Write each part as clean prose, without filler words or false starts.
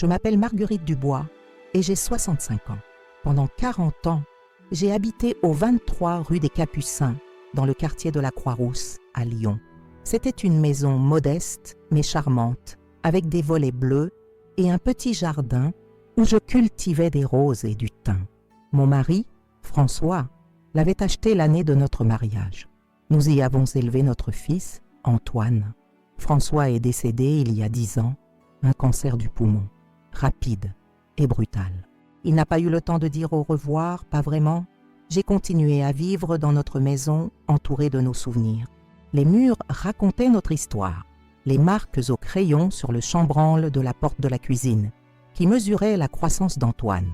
Je m'appelle Marguerite Dubois et j'ai 65 ans. Pendant 40 ans, j'ai habité au 23 rue des Capucins, dans le quartier de la Croix-Rousse, à Lyon. C'était une maison modeste mais charmante, avec des volets bleus et un petit jardin où je cultivais des roses et du thym. Mon mari, François, l'avait acheté l'année de notre mariage. Nous y avons élevé notre fils, Antoine. François est décédé il y a 10 ans, un cancer du poumon, rapide et brutal. Il n'a pas eu le temps de dire au revoir, pas vraiment. J'ai continué à vivre dans notre maison, entourée de nos souvenirs. Les murs racontaient notre histoire. Les marques au crayon sur le chambranle de la porte de la cuisine, qui mesurait la croissance d'Antoine.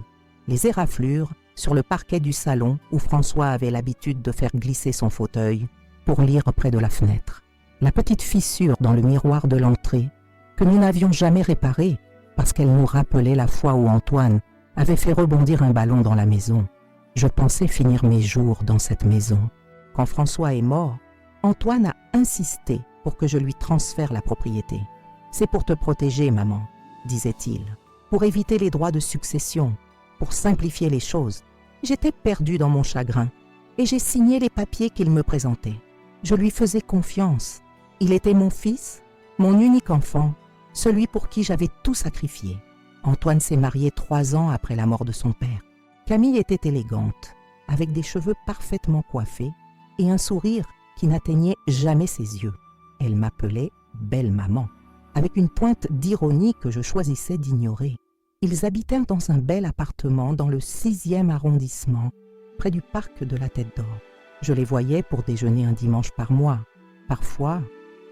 Les éraflures sur le parquet du salon où François avait l'habitude de faire glisser son fauteuil pour lire près de la fenêtre. La petite fissure dans le miroir de l'entrée que nous n'avions jamais réparée parce qu'elle nous rappelait la fois où Antoine avait fait rebondir un ballon dans la maison. Je pensais finir mes jours dans cette maison. Quand François est mort, Antoine a insisté pour que je lui transfère la propriété. « C'est pour te protéger, maman », disait-il, « pour éviter les droits de succession, pour simplifier les choses. » J'étais perdue dans mon chagrin et j'ai signé les papiers qu'il me présentait. Je lui faisais confiance. Il était mon fils, mon unique enfant, celui pour qui j'avais tout sacrifié. Antoine s'est marié 3 ans après la mort de son père. Camille était élégante, avec des cheveux parfaitement coiffés et un sourire qui n'atteignait jamais ses yeux. Elle m'appelait « belle maman », avec une pointe d'ironie que je choisissais d'ignorer. Ils habitèrent dans un bel appartement dans le 6e arrondissement, près du parc de la Tête d'Or. Je les voyais pour déjeuner un dimanche par mois. Parfois,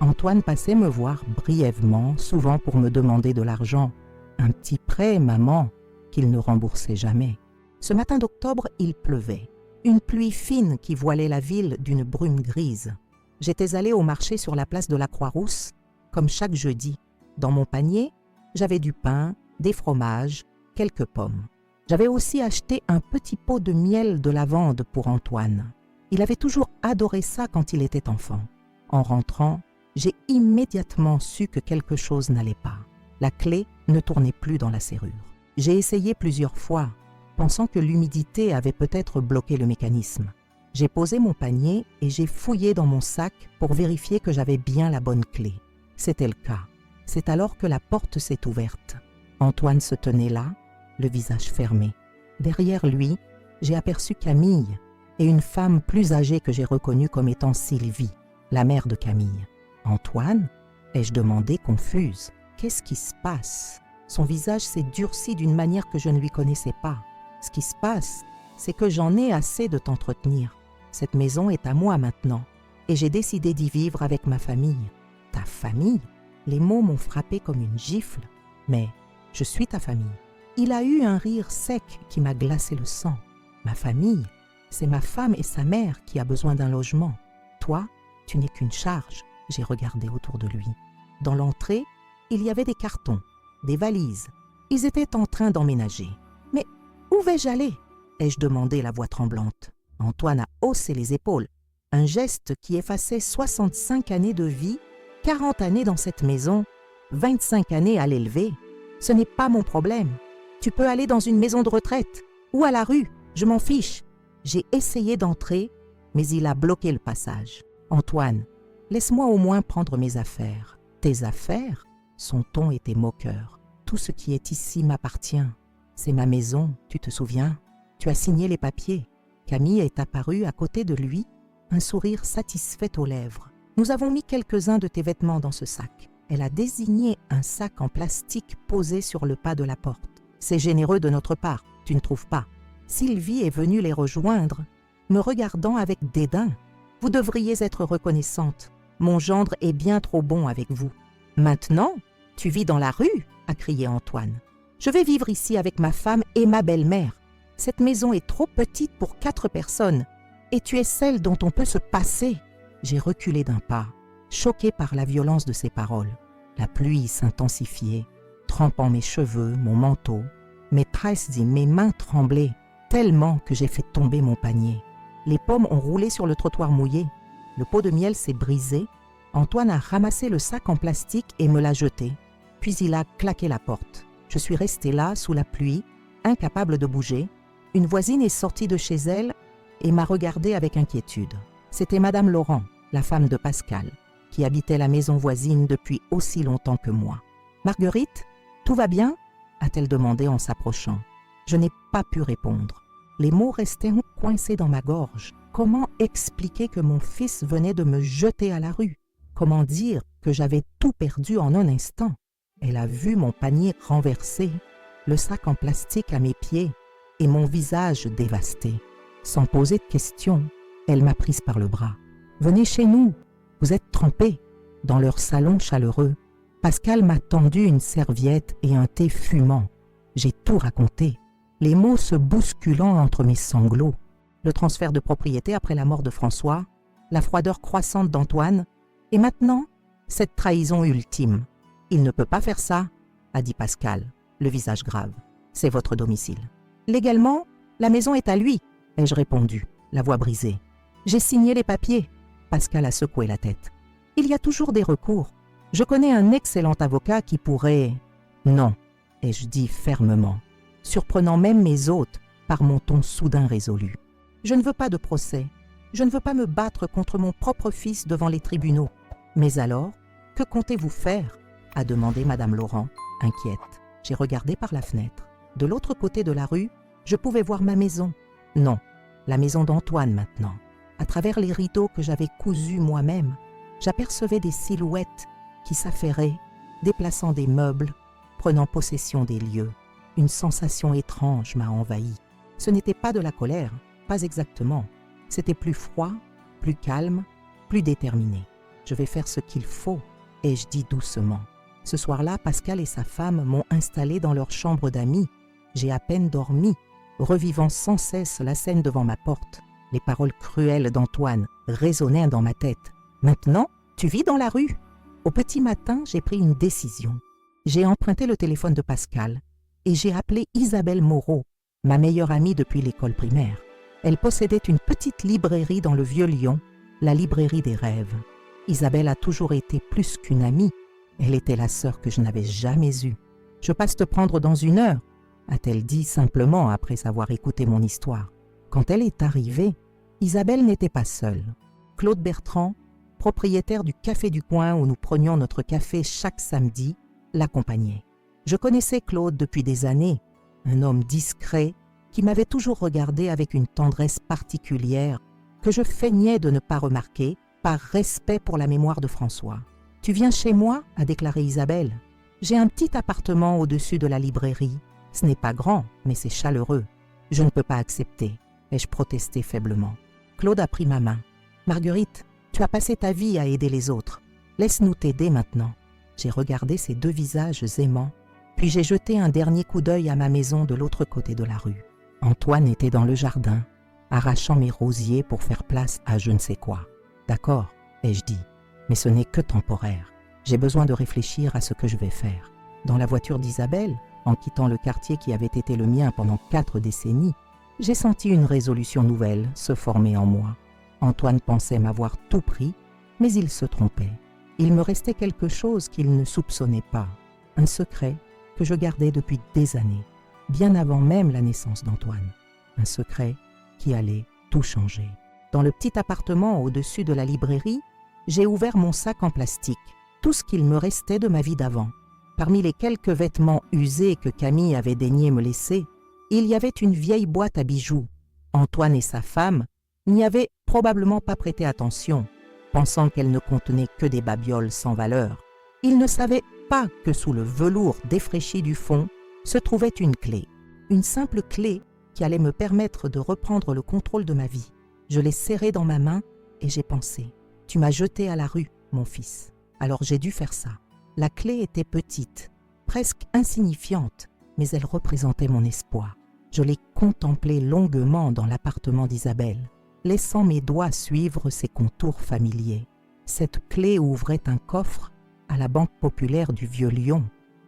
Antoine passait me voir brièvement, souvent pour me demander de l'argent. Un petit prêt, maman, qu'il ne remboursait jamais. Ce matin d'octobre, il pleuvait. Une pluie fine qui voilait la ville d'une brume grise. J'étais allée au marché sur la place de la Croix-Rousse, comme chaque jeudi. Dans mon panier, j'avais du pain, des fromages, quelques pommes. J'avais aussi acheté un petit pot de miel de lavande pour Antoine. Il avait toujours adoré ça quand il était enfant. En rentrant, j'ai immédiatement su que quelque chose n'allait pas. La clé ne tournait plus dans la serrure. J'ai essayé plusieurs fois, pensant que l'humidité avait peut-être bloqué le mécanisme. J'ai posé mon panier et j'ai fouillé dans mon sac pour vérifier que j'avais bien la bonne clé. C'était le cas. C'est alors que la porte s'est ouverte. Antoine se tenait là, le visage fermé. Derrière lui, j'ai aperçu Camille et une femme plus âgée que j'ai reconnue comme étant Sylvie, la mère de Camille. « Antoine ?» ai-je demandé confuse. « Qu'est-ce qui se passe ?» Son visage s'est durci d'une manière que je ne lui connaissais pas. « Ce qui se passe, c'est que j'en ai assez de t'entretenir. Cette maison est à moi maintenant et j'ai décidé d'y vivre avec ma famille. »« Ta famille ?» Les mots m'ont frappé comme une gifle. « Mais je suis ta famille. » Il a eu un rire sec qui m'a glacé le sang. « Ma famille, c'est ma femme et sa mère qui a besoin d'un logement. Toi, tu n'es qu'une charge. » J'ai regardé autour de lui. Dans l'entrée, il y avait des cartons, des valises. Ils étaient en train d'emménager. « Mais où vais-je aller ?» ai-je demandé la voix tremblante. Antoine a haussé les épaules, un geste qui effaçait 65 années de vie, 40 années dans cette maison, 25 années à l'élever. « Ce n'est pas mon problème. Tu peux aller dans une maison de retraite ou à la rue, je m'en fiche. » J'ai essayé d'entrer, mais il a bloqué le passage. « Antoine, laisse-moi au moins prendre mes affaires. »« Tes affaires ?» Son ton était moqueur. « Tout ce qui est ici m'appartient. C'est ma maison, tu te souviens? Tu as signé les papiers. » Camille est apparue à côté de lui, un sourire satisfait aux lèvres. « Nous avons mis quelques-uns de tes vêtements dans ce sac. » Elle a désigné un sac en plastique posé sur le pas de la porte. « C'est généreux de notre part, tu ne trouves pas ?» Sylvie est venue les rejoindre, me regardant avec dédain. « Vous devriez être reconnaissante. Mon gendre est bien trop bon avec vous. »« Maintenant, tu vis dans la rue ?» a crié Antoine. « Je vais vivre ici avec ma femme et ma belle-mère. Cette maison est trop petite pour 4 personnes et tu es celle dont on peut se passer. » J'ai reculé d'un pas, choqué par la violence de ses paroles. La pluie s'intensifiait, trempant mes cheveux, mon manteau. Mes tresses et mes mains tremblaient tellement que j'ai fait tomber mon panier. Les pommes ont roulé sur le trottoir mouillé. Le pot de miel s'est brisé. Antoine a ramassé le sac en plastique et me l'a jeté. Puis il a claqué la porte. Je suis restée là, sous la pluie, incapable de bouger. Une voisine est sortie de chez elle et m'a regardée avec inquiétude. C'était Madame Laurent, la femme de Pascal, qui habitait la maison voisine depuis aussi longtemps que moi. « Marguerite, tout va bien ?» a-t-elle demandé en s'approchant. Je n'ai pas pu répondre. Les mots restaient coincés dans ma gorge. Comment expliquer que mon fils venait de me jeter à la rue? Comment dire que j'avais tout perdu en un instant? Elle a vu mon panier renversé, le sac en plastique à mes pieds et mon visage dévasté. Sans poser de questions, elle m'a prise par le bras. « Venez chez nous, vous êtes trempés. » Dans leur salon chaleureux, Pascal m'a tendu une serviette et un thé fumant. J'ai tout raconté, les mots se bousculant entre mes sanglots. Le transfert de propriété après la mort de François, la froideur croissante d'Antoine, et maintenant, cette trahison ultime. « Il ne peut pas faire ça, » a dit Pascal, le visage grave. « C'est votre domicile. »« Légalement, la maison est à lui, » ai-je répondu, la voix brisée. « J'ai signé les papiers. » Pascal a secoué la tête. « Il y a toujours des recours. Je connais un excellent avocat qui pourrait... »« Non, » ai-je dit fermement, surprenant même mes hôtes par mon ton soudain résolu. « Je ne veux pas de procès. Je ne veux pas me battre contre mon propre fils devant les tribunaux. »« Mais alors, que comptez-vous faire ?» a demandé Madame Laurent, inquiète. J'ai regardé par la fenêtre. De l'autre côté de la rue, je pouvais voir ma maison. Non, la maison d'Antoine maintenant. À travers les rideaux que j'avais cousus moi-même, j'apercevais des silhouettes qui s'affairaient, déplaçant des meubles, prenant possession des lieux. Une sensation étrange m'a envahi. Ce n'était pas de la colère, pas exactement. C'était plus froid, plus calme, plus déterminé. Je vais faire ce qu'il faut, ai-je dit doucement. Ce soir-là, Pascal et sa femme m'ont installé dans leur chambre d'amis. J'ai à peine dormi, revivant sans cesse la scène devant ma porte. Les paroles cruelles d'Antoine résonnaient dans ma tête. « Maintenant, tu vis dans la rue ?» Au petit matin, j'ai pris une décision. J'ai emprunté le téléphone de Pascal et j'ai appelé Isabelle Moreau, ma meilleure amie depuis l'école primaire. Elle possédait une petite librairie dans le Vieux-Lyon, la librairie des rêves. Isabelle a toujours été plus qu'une amie. Elle était la sœur que je n'avais jamais eue. « Je passe te prendre dans 1 heure », a-t-elle dit simplement après avoir écouté mon histoire. Quand elle est arrivée, Isabelle n'était pas seule. Claude Bertrand, propriétaire du café du coin où nous prenions notre café chaque samedi, l'accompagnait. Je connaissais Claude depuis des années, un homme discret qui m'avait toujours regardé avec une tendresse particulière que je feignais de ne pas remarquer par respect pour la mémoire de François. « Tu viens chez moi ?» a déclaré Isabelle. « J'ai un petit appartement au-dessus de la librairie. Ce n'est pas grand, mais c'est chaleureux. Je ne peux pas accepter. » ai-je protesté faiblement. Claude a pris ma main. « Marguerite, tu as passé ta vie à aider les autres. Laisse-nous t'aider maintenant. » J'ai regardé ces 2 visages aimants, puis j'ai jeté un dernier coup d'œil à ma maison de l'autre côté de la rue. Antoine était dans le jardin, arrachant mes rosiers pour faire place à je ne sais quoi. « D'accord, » ai-je dit, « mais ce n'est que temporaire. J'ai besoin de réfléchir à ce que je vais faire. » Dans la voiture d'Isabelle, en quittant le quartier qui avait été le mien pendant 4 décennies, j'ai senti une résolution nouvelle se former en moi. Antoine pensait m'avoir tout pris, mais il se trompait. Il me restait quelque chose qu'il ne soupçonnait pas, un secret que je gardais depuis des années, bien avant même la naissance d'Antoine. Un secret qui allait tout changer. Dans le petit appartement au-dessus de la librairie, j'ai ouvert mon sac en plastique, tout ce qu'il me restait de ma vie d'avant. Parmi les quelques vêtements usés que Camille avait daigné me laisser, il y avait une vieille boîte à bijoux. Antoine et sa femme n'y avaient probablement pas prêté attention, pensant qu'elle ne contenait que des babioles sans valeur. Ils ne savaient pas que sous le velours défraîchi du fond se trouvait une clé. Une simple clé qui allait me permettre de reprendre le contrôle de ma vie. Je l'ai serrée dans ma main et j'ai pensé « Tu m'as jeté à la rue, mon fils. » Alors j'ai dû faire ça. La clé était petite, presque insignifiante, mais elle représentait mon espoir. Je l'ai contemplée longuement dans l'appartement d'Isabelle, laissant mes doigts suivre ses contours familiers. Cette clé ouvrait un coffre à la Banque populaire du Vieux-Lyon,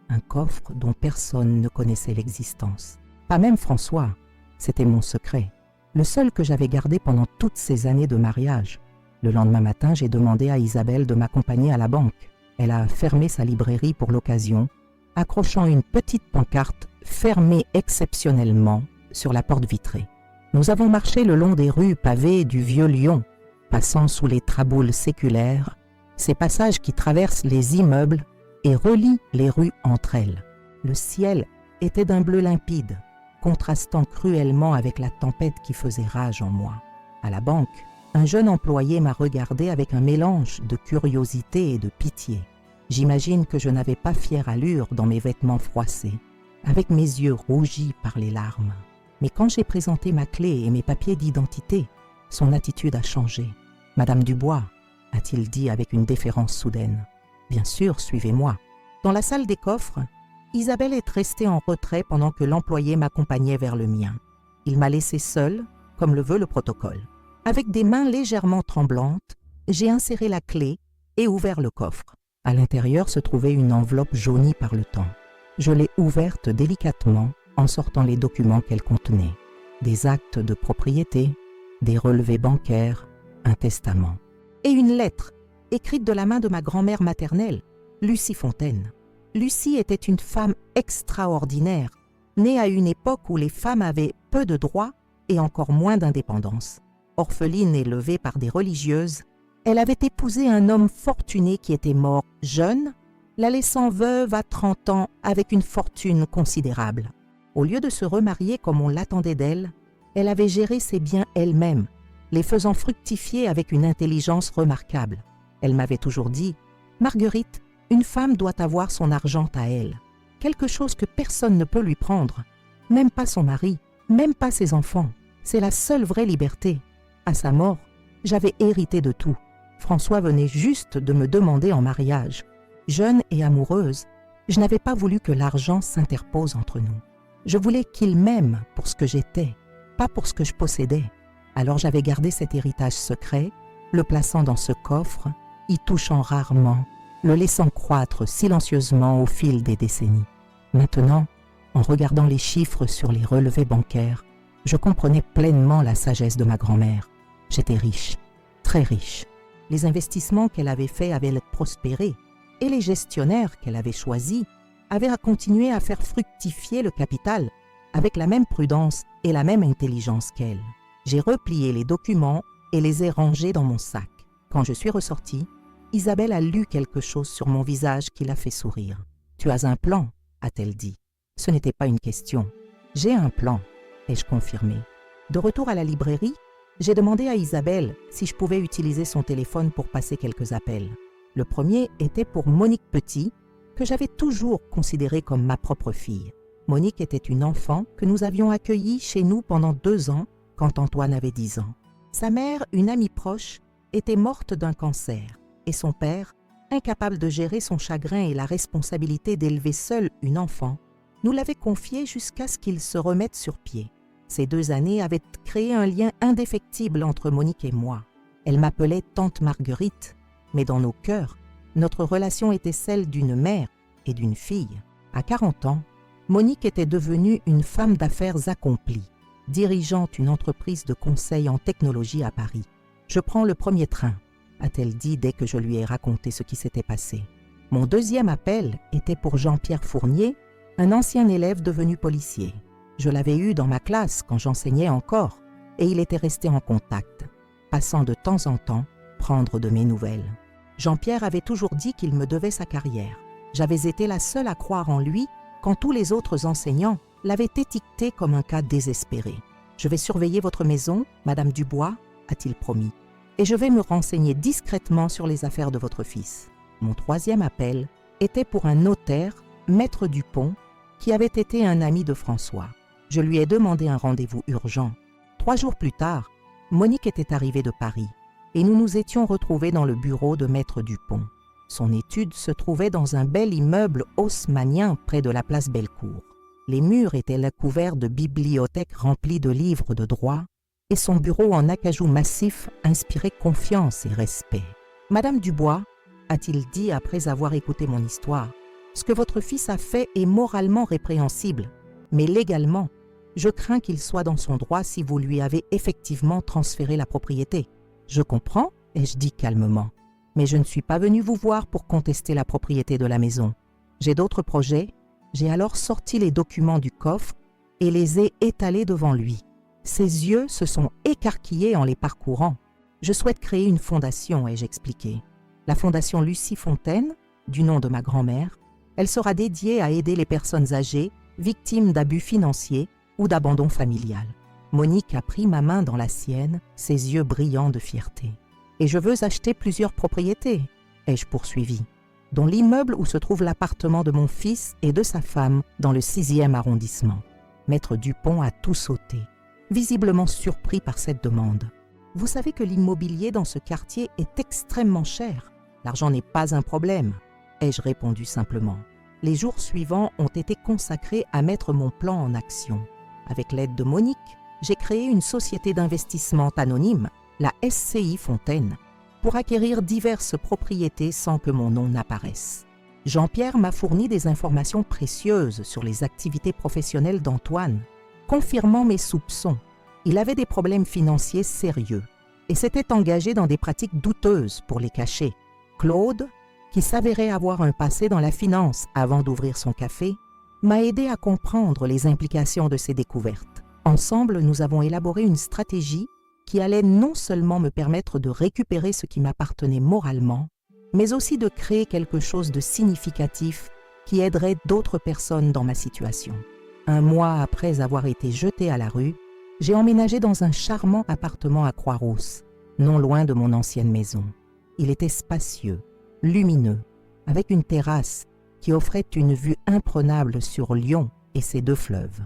un coffre dont personne ne connaissait l'existence. Pas même François, c'était mon secret, le seul que j'avais gardé pendant toutes ces années de mariage. Le lendemain matin, j'ai demandé à Isabelle de m'accompagner à la banque. Elle a fermé sa librairie pour l'occasion accrochant une petite pancarte fermée exceptionnellement sur la porte vitrée. Nous avons marché le long des rues pavées du Vieux Lyon, passant sous les traboules séculaires, ces passages qui traversent les immeubles et relient les rues entre elles. Le ciel était d'un bleu limpide, contrastant cruellement avec la tempête qui faisait rage en moi. À la banque, un jeune employé m'a regardé avec un mélange de curiosité et de pitié. J'imagine que je n'avais pas fière allure dans mes vêtements froissés, avec mes yeux rougis par les larmes. Mais quand j'ai présenté ma clé et mes papiers d'identité, son attitude a changé. « Madame Dubois », a-t-il dit avec une déférence soudaine. « Bien sûr, suivez-moi. » Dans la salle des coffres, Isabelle est restée en retrait pendant que l'employé m'accompagnait vers le mien. Il m'a laissée seule, comme le veut le protocole. Avec des mains légèrement tremblantes, j'ai inséré la clé et ouvert le coffre. À l'intérieur se trouvait une enveloppe jaunie par le temps. Je l'ai ouverte délicatement en sortant les documents qu'elle contenait. Des actes de propriété, des relevés bancaires, un testament. Et une lettre, écrite de la main de ma grand-mère maternelle, Lucie Fontaine. Lucie était une femme extraordinaire, née à une époque où les femmes avaient peu de droits et encore moins d'indépendance. Orpheline et élevée par des religieuses, elle avait épousé un homme fortuné qui était mort jeune, la laissant veuve à 30 ans avec une fortune considérable. Au lieu de se remarier comme on l'attendait d'elle, elle avait géré ses biens elle-même, les faisant fructifier avec une intelligence remarquable. Elle m'avait toujours dit « Marguerite, une femme doit avoir son argent à elle, quelque chose que personne ne peut lui prendre, même pas son mari, même pas ses enfants. C'est la seule vraie liberté. » À sa mort, j'avais hérité de tout. François venait juste de me demander en mariage. Jeune et amoureuse, je n'avais pas voulu que l'argent s'interpose entre nous. Je voulais qu'il m'aime pour ce que j'étais, pas pour ce que je possédais. Alors j'avais gardé cet héritage secret, le plaçant dans ce coffre, y touchant rarement, le laissant croître silencieusement au fil des décennies. Maintenant, en regardant les chiffres sur les relevés bancaires, je comprenais pleinement la sagesse de ma grand-mère. J'étais riche, très riche. Les investissements qu'elle avait faits avaient prospéré et les gestionnaires qu'elle avait choisis avaient à continuer à faire fructifier le capital avec la même prudence et la même intelligence qu'elle. J'ai replié les documents et les ai rangés dans mon sac. Quand je suis ressortie, Isabelle a lu quelque chose sur mon visage qui l'a fait sourire. « Tu as un plan ?» a-t-elle dit. Ce n'était pas une question. « J'ai un plan », ai-je confirmé. De retour à la librairie, j'ai demandé à Isabelle si je pouvais utiliser son téléphone pour passer quelques appels. Le premier était pour Monique Petit, que j'avais toujours considérée comme ma propre fille. Monique était une enfant que nous avions accueillie chez nous pendant 2 ans, quand Antoine avait 10 ans. Sa mère, une amie proche, était morte d'un cancer, et son père, incapable de gérer son chagrin et la responsabilité d'élever seul une enfant, nous l'avait confiée jusqu'à ce qu'il se remette sur pied. Ces 2 années avaient créé un lien indéfectible entre Monique et moi. Elle m'appelait tante Marguerite, mais dans nos cœurs, notre relation était celle d'une mère et d'une fille. À 40 ans, Monique était devenue une femme d'affaires accomplie, dirigeant une entreprise de conseil en technologie à Paris. « Je prends le premier train », a-t-elle dit dès que je lui ai raconté ce qui s'était passé. Mon deuxième appel était pour Jean-Pierre Fournier, un ancien élève devenu policier. Je l'avais eu dans ma classe quand j'enseignais encore, et il était resté en contact, passant de temps en temps prendre de mes nouvelles. Jean-Pierre avait toujours dit qu'il me devait sa carrière. J'avais été la seule à croire en lui quand tous les autres enseignants l'avaient étiqueté comme un cas désespéré. « Je vais surveiller votre maison, Madame Dubois », a-t-il promis, « et je vais me renseigner discrètement sur les affaires de votre fils. » Mon troisième appel était pour un notaire, Maître Dupont, qui avait été un ami de François. Je lui ai demandé un rendez-vous urgent. 3 jours plus tard, Monique était arrivée de Paris et nous nous étions retrouvés dans le bureau de Maître Dupont. Son étude se trouvait dans un bel immeuble haussmannien près de la place Bellecour. Les murs étaient couverts de bibliothèques remplies de livres de droit et son bureau en acajou massif inspirait confiance et respect. « Madame Dubois, a-t-il dit après avoir écouté mon histoire, ce que votre fils a fait est moralement répréhensible, mais légalement, je crains qu'il soit dans son droit si vous lui avez effectivement transféré la propriété. Je comprends, ai-je dit calmement, mais je ne suis pas venu vous voir pour contester la propriété de la maison. J'ai d'autres projets J'ai alors sorti les documents du coffre et les ai étalés devant lui. Ses yeux se sont écarquillés en les parcourant. Je souhaite créer une fondation, ai-je expliqué. La fondation Lucie Fontaine, du nom de ma grand-mère, elle sera dédiée à aider les personnes âgées, victimes d'abus financiers ou d'abandon familial. Monique a pris ma main dans la sienne, ses yeux brillants de fierté. Et je veux acheter plusieurs propriétés, ai-je poursuivi, dont l'immeuble où se trouve l'appartement de mon fils et de sa femme dans le 6e arrondissement. Maître Dupont a tout sauté, visiblement surpris par cette demande. Vous savez que l'immobilier dans ce quartier est extrêmement cher. L'argent n'est pas un problème, ai-je répondu simplement. Les jours suivants ont été consacrés à mettre mon plan en action. Avec l'aide de Monique, j'ai créé une société d'investissement anonyme, la SCI Fontaine, pour acquérir diverses propriétés sans que mon nom n'apparaisse. Jean-Pierre m'a fourni des informations précieuses sur les activités professionnelles d'Antoine, confirmant mes soupçons. Il avait des problèmes financiers sérieux et s'était engagé dans des pratiques douteuses pour les cacher. Claude, qui s'avérait avoir un passé dans la finance avant d'ouvrir son café, m'a aidé à comprendre les implications de ces découvertes. Ensemble, nous avons élaboré une stratégie qui allait non seulement me permettre de récupérer ce qui m'appartenait moralement, mais aussi de créer quelque chose de significatif qui aiderait d'autres personnes dans ma situation. Un mois après avoir été jeté à la rue, j'ai emménagé dans un charmant appartement à Croix-Rousse, non loin de mon ancienne maison. Il était spacieux, lumineux, avec une terrasse qui offrait une vue imprenable sur Lyon et ses 2 fleuves.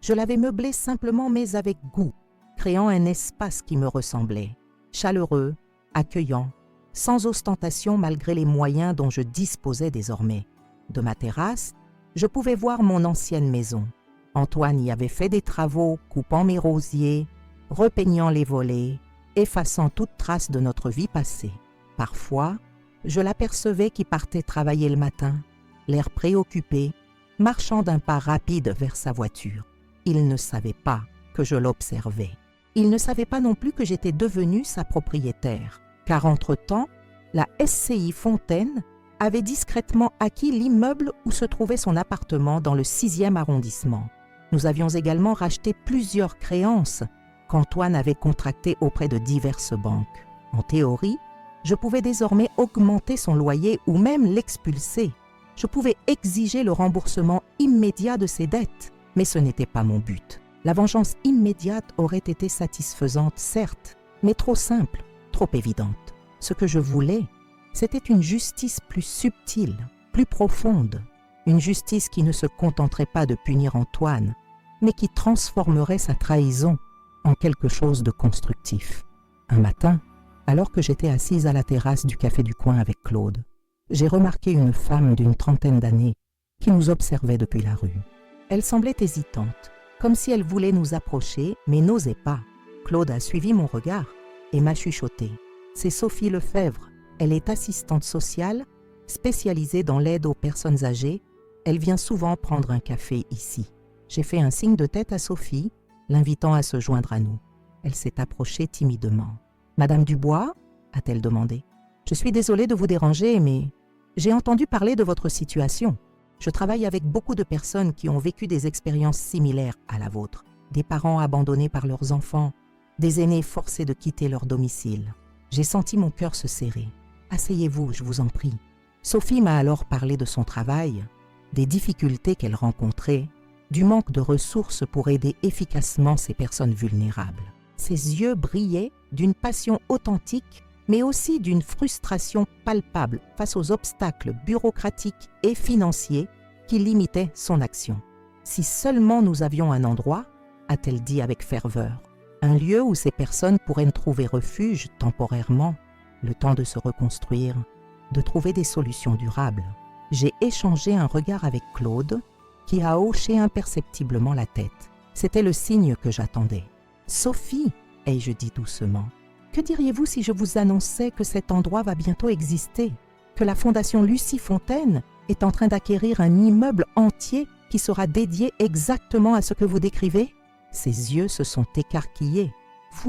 Je l'avais meublé simplement mais avec goût, créant un espace qui me ressemblait, chaleureux, accueillant, sans ostentation malgré les moyens dont je disposais désormais. De ma terrasse, je pouvais voir mon ancienne maison. Antoine y avait fait des travaux, coupant mes rosiers, repeignant les volets, effaçant toute trace de notre vie passée. Parfois, je l'apercevais qui partait travailler le matin, l'air préoccupé, marchant d'un pas rapide vers sa voiture. Il ne savait pas que je l'observais. Il ne savait pas non plus que j'étais devenue sa propriétaire, car entre-temps, la SCI Fontaine avait discrètement acquis l'immeuble où se trouvait son appartement dans le 6e arrondissement. Nous avions également racheté plusieurs créances qu'Antoine avait contractées auprès de diverses banques. En théorie, je pouvais désormais augmenter son loyer ou même l'expulser. Je pouvais exiger le remboursement immédiat de ses dettes, mais ce n'était pas mon but. La vengeance immédiate aurait été satisfaisante, certes, mais trop simple, trop évidente. Ce que je voulais, c'était une justice plus subtile, plus profonde, une justice qui ne se contenterait pas de punir Antoine, mais qui transformerait sa trahison en quelque chose de constructif. Un matin, alors que j'étais assise à la terrasse du café du coin avec Claude, j'ai remarqué une femme d'une 30aine d'années qui nous observait depuis la rue. Elle semblait hésitante, comme si elle voulait nous approcher, mais n'osait pas. Claude a suivi mon regard et m'a chuchoté. C'est Sophie Lefebvre. Elle est assistante sociale, spécialisée dans l'aide aux personnes âgées. Elle vient souvent prendre un café ici. J'ai fait un signe de tête à Sophie, l'invitant à se joindre à nous. Elle s'est approchée timidement. « Madame Dubois ?» a-t-elle demandé. « Je suis désolée de vous déranger, mais j'ai entendu parler de votre situation. Je travaille avec beaucoup de personnes qui ont vécu des expériences similaires à la vôtre. Des parents abandonnés par leurs enfants, des aînés forcés de quitter leur domicile. J'ai senti mon cœur se serrer. Asseyez-vous, je vous en prie. » Sophie m'a alors parlé de son travail, des difficultés qu'elle rencontrait, du manque de ressources pour aider efficacement ces personnes vulnérables. Ses yeux brillaient d'une passion authentique, mais aussi d'une frustration palpable face aux obstacles bureaucratiques et financiers qui limitaient son action. « Si seulement nous avions un endroit, » a-t-elle dit avec ferveur, « un lieu où ces personnes pourraient trouver refuge temporairement, le temps de se reconstruire, de trouver des solutions durables. » J'ai échangé un regard avec Claude, qui a hoché imperceptiblement la tête. C'était le signe que j'attendais. « Sophie, » ai-je dit doucement, « que diriez-vous si je vous annonçais que cet endroit va bientôt exister, que la Fondation Lucie Fontaine est en train d'acquérir un immeuble entier qui sera dédié exactement à ce que vous décrivez ?» Ses yeux se sont écarquillés. «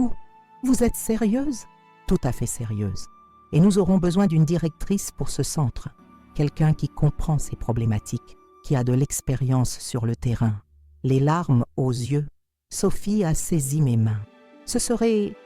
Vous êtes sérieuse ?» ?»« Tout à fait sérieuse. Et nous aurons besoin d'une directrice pour ce centre, quelqu'un qui comprend ces problématiques. qui a de l'expérience sur le terrain. Les larmes aux yeux, Sophie a saisi mes mains. Ce serait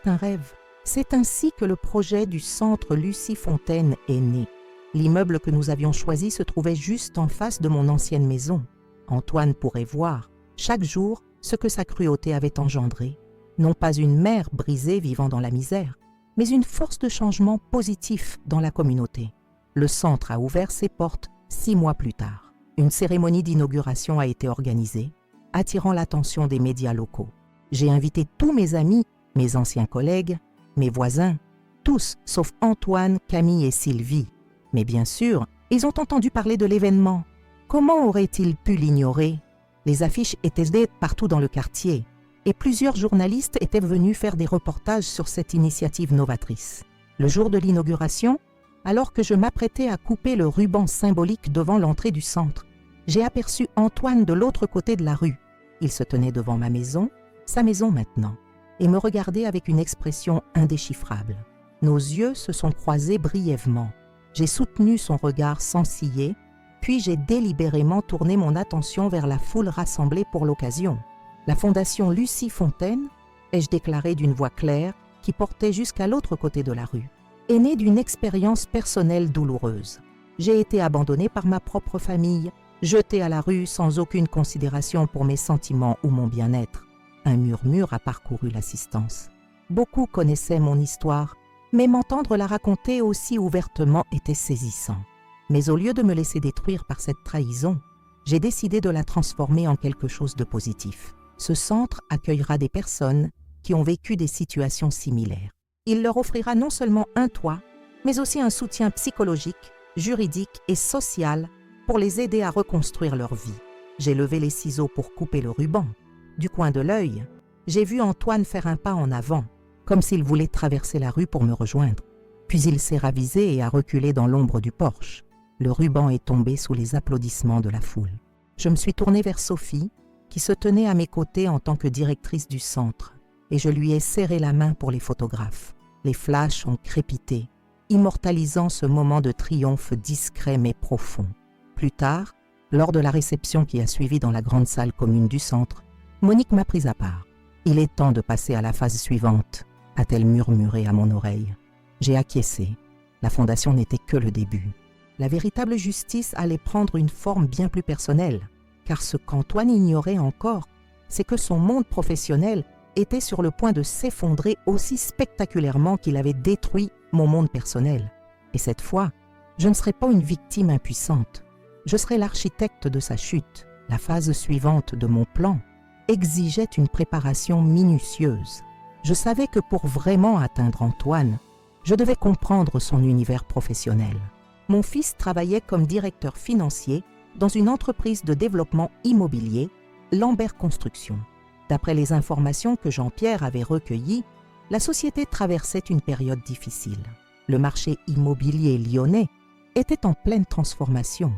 un rêve. C'est ainsi que le projet du centre Lucie Fontaine est né. L'immeuble que nous avions choisi se trouvait juste en face de mon ancienne maison. Antoine pourrait voir, chaque jour, ce que sa cruauté avait engendré. Non pas une mère brisée vivant dans la misère, mais une force de changement positif dans la communauté. Le centre a ouvert ses portes 6 mois plus tard. Une cérémonie d'inauguration a été organisée, attirant l'attention des médias locaux. J'ai invité tous mes amis, mes anciens collègues, mes voisins, tous sauf Antoine, Camille et Sylvie. Mais bien sûr, ils ont entendu parler de l'événement. Comment auraient-ils pu l'ignorer? Les affiches étaient partout dans le quartier et plusieurs journalistes étaient venus faire des reportages sur cette initiative novatrice. Le jour de l'inauguration, alors que je m'apprêtais à couper le ruban symbolique devant l'entrée du centre, j'ai aperçu Antoine de l'autre côté de la rue. Il se tenait devant ma maison, sa maison maintenant, et me regardait avec une expression indéchiffrable. Nos yeux se sont croisés brièvement. J'ai soutenu son regard sans ciller, puis j'ai délibérément tourné mon attention vers la foule rassemblée pour l'occasion. La fondation Lucie Fontaine, ai-je déclaré d'une voix claire qui portait jusqu'à l'autre côté de la rue, est née d'une expérience personnelle douloureuse. J'ai été abandonnée par ma propre famille, jetée à la rue sans aucune considération pour mes sentiments ou mon bien-être. Un murmure a parcouru l'assistance. Beaucoup connaissaient mon histoire, mais m'entendre la raconter aussi ouvertement était saisissant. Mais au lieu de me laisser détruire par cette trahison, j'ai décidé de la transformer en quelque chose de positif. Ce centre accueillera des personnes qui ont vécu des situations similaires. Il leur offrira non seulement un toit, mais aussi un soutien psychologique, juridique et social pour les aider à reconstruire leur vie. J'ai levé les ciseaux pour couper le ruban. Du coin de l'œil, j'ai vu Antoine faire un pas en avant, comme s'il voulait traverser la rue pour me rejoindre. Puis il s'est ravisé et a reculé dans l'ombre du porche. Le ruban est tombé sous les applaudissements de la foule. Je me suis tournée vers Sophie, qui se tenait à mes côtés en tant que directrice du centre, et je lui ai serré la main pour les photographes. Les flashs ont crépité, immortalisant ce moment de triomphe discret mais profond. Plus tard, lors de la réception qui a suivi dans la grande salle commune du centre, Monique m'a prise à part. « Il est temps de passer à la phase suivante », a-t-elle murmuré à mon oreille. J'ai acquiescé. La fondation n'était que le début. La véritable justice allait prendre une forme bien plus personnelle, car ce qu'Antoine ignorait encore, c'est que son monde professionnel était sur le point de s'effondrer aussi spectaculairement qu'il avait détruit mon monde personnel. Et cette fois, je ne serais pas une victime impuissante. Je serais l'architecte de sa chute. La phase suivante de mon plan exigeait une préparation minutieuse. Je savais que pour vraiment atteindre Antoine, je devais comprendre son univers professionnel. Mon fils travaillait comme directeur financier dans une entreprise de développement immobilier, Lambert Construction. D'après les informations que Jean-Pierre avait recueillies, la société traversait une période difficile. Le marché immobilier lyonnais était en pleine transformation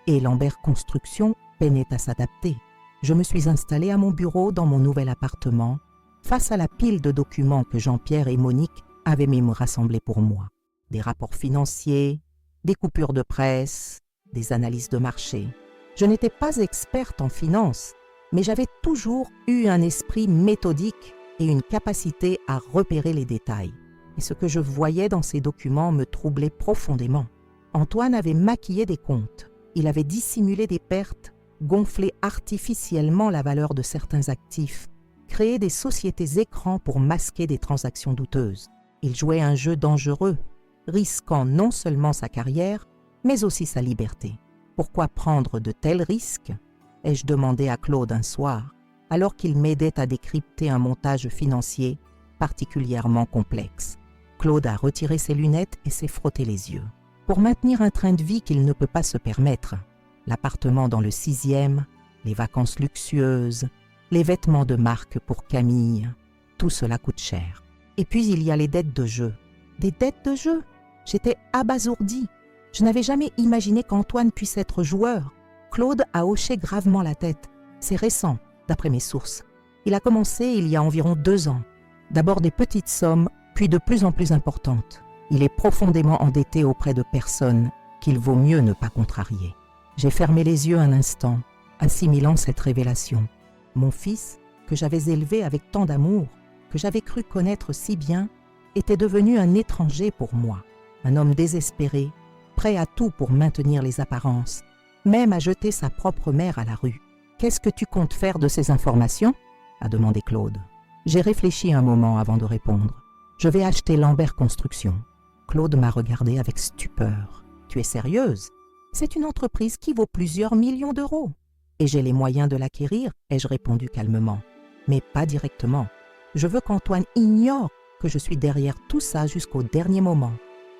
et Lambert Construction peinait à s'adapter. Je me suis installée à mon bureau dans mon nouvel appartement, face à la pile de documents que Jean-Pierre et Monique avaient même rassemblés pour moi. Des rapports financiers, des coupures de presse, des analyses de marché. Je n'étais pas experte en finance, mais j'avais toujours eu un esprit méthodique et une capacité à repérer les détails. Et ce que je voyais dans ces documents me troublait profondément. Antoine avait maquillé des comptes. Il avait dissimulé des pertes, gonflé artificiellement la valeur de certains actifs, créé des sociétés écrans pour masquer des transactions douteuses. Il jouait un jeu dangereux, risquant non seulement sa carrière, mais aussi sa liberté. Pourquoi prendre de tels risques? Ai-je demandé à Claude un soir, alors qu'il m'aidait à décrypter un montage financier particulièrement complexe. Claude a retiré ses lunettes et s'est frotté les yeux. Pour maintenir un train de vie qu'il ne peut pas se permettre, l'appartement dans le 6e, les vacances luxueuses, les vêtements de marque pour Camille, tout cela coûte cher. Et puis il y a les dettes de jeu. Des dettes de jeu? J'étais abasourdie. Je n'avais jamais imaginé qu'Antoine puisse être joueur. Claude a hoché gravement la tête. C'est récent, d'après mes sources. Il a commencé il y a environ 2 ans. D'abord des petites sommes, puis de plus en plus importantes. Il est profondément endetté auprès de personnes qu'il vaut mieux ne pas contrarier. J'ai fermé les yeux un instant, assimilant cette révélation. Mon fils, que j'avais élevé avec tant d'amour, que j'avais cru connaître si bien, était devenu un étranger pour moi, un homme désespéré, prêt à tout pour maintenir les apparences, même à jeter sa propre mère à la rue. « Qu'est-ce que tu comptes faire de ces informations ?» a demandé Claude. J'ai réfléchi un moment avant de répondre. « Je vais acheter Lambert Construction. » Claude m'a regardé avec stupeur. « Tu es sérieuse ? C'est une entreprise qui vaut plusieurs millions d'euros. » « Et j'ai les moyens de l'acquérir, ai-je répondu calmement. Mais pas directement. Je veux qu'Antoine ignore que je suis derrière tout ça jusqu'au dernier moment.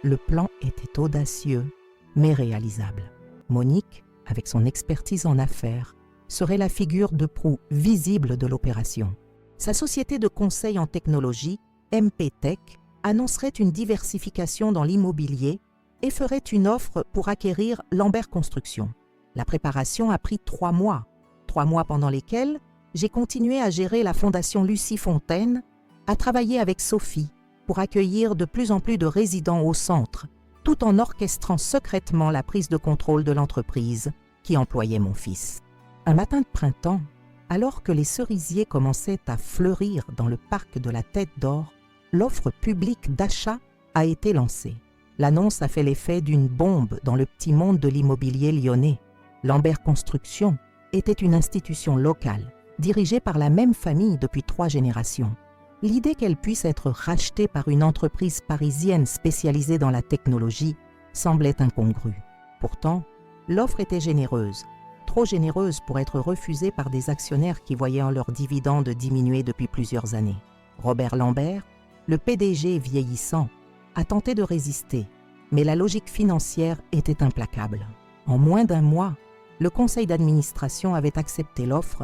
Le plan était audacieux, mais réalisable. Monique, avec son expertise en affaires, serait la figure de proue visible de l'opération. Sa société de conseil en technologie, MP Tech, annoncerait une diversification dans l'immobilier et ferait une offre pour acquérir Lambert Construction. La préparation a pris 3 mois. 3 mois pendant lesquels j'ai continué à gérer la fondation Lucie Fontaine, à travailler avec Sophie pour accueillir de plus en plus de résidents au centre, tout en orchestrant secrètement la prise de contrôle de l'entreprise qui employait mon fils. Un matin de printemps, alors que les cerisiers commençaient à fleurir dans le parc de la Tête d'Or, l'offre publique d'achat a été lancée. L'annonce a fait l'effet d'une bombe dans le petit monde de l'immobilier lyonnais. Lambert Construction était une institution locale, dirigée par la même famille depuis 3 générations. L'idée qu'elle puisse être rachetée par une entreprise parisienne spécialisée dans la technologie semblait incongrue. Pourtant, l'offre était généreuse, trop généreuse pour être refusée par des actionnaires qui voyaient leurs dividendes diminuer depuis plusieurs années. Robert Lambert, le PDG vieillissant, a tenté de résister, mais la logique financière était implacable. En moins d'1 mois, le conseil d'administration avait accepté l'offre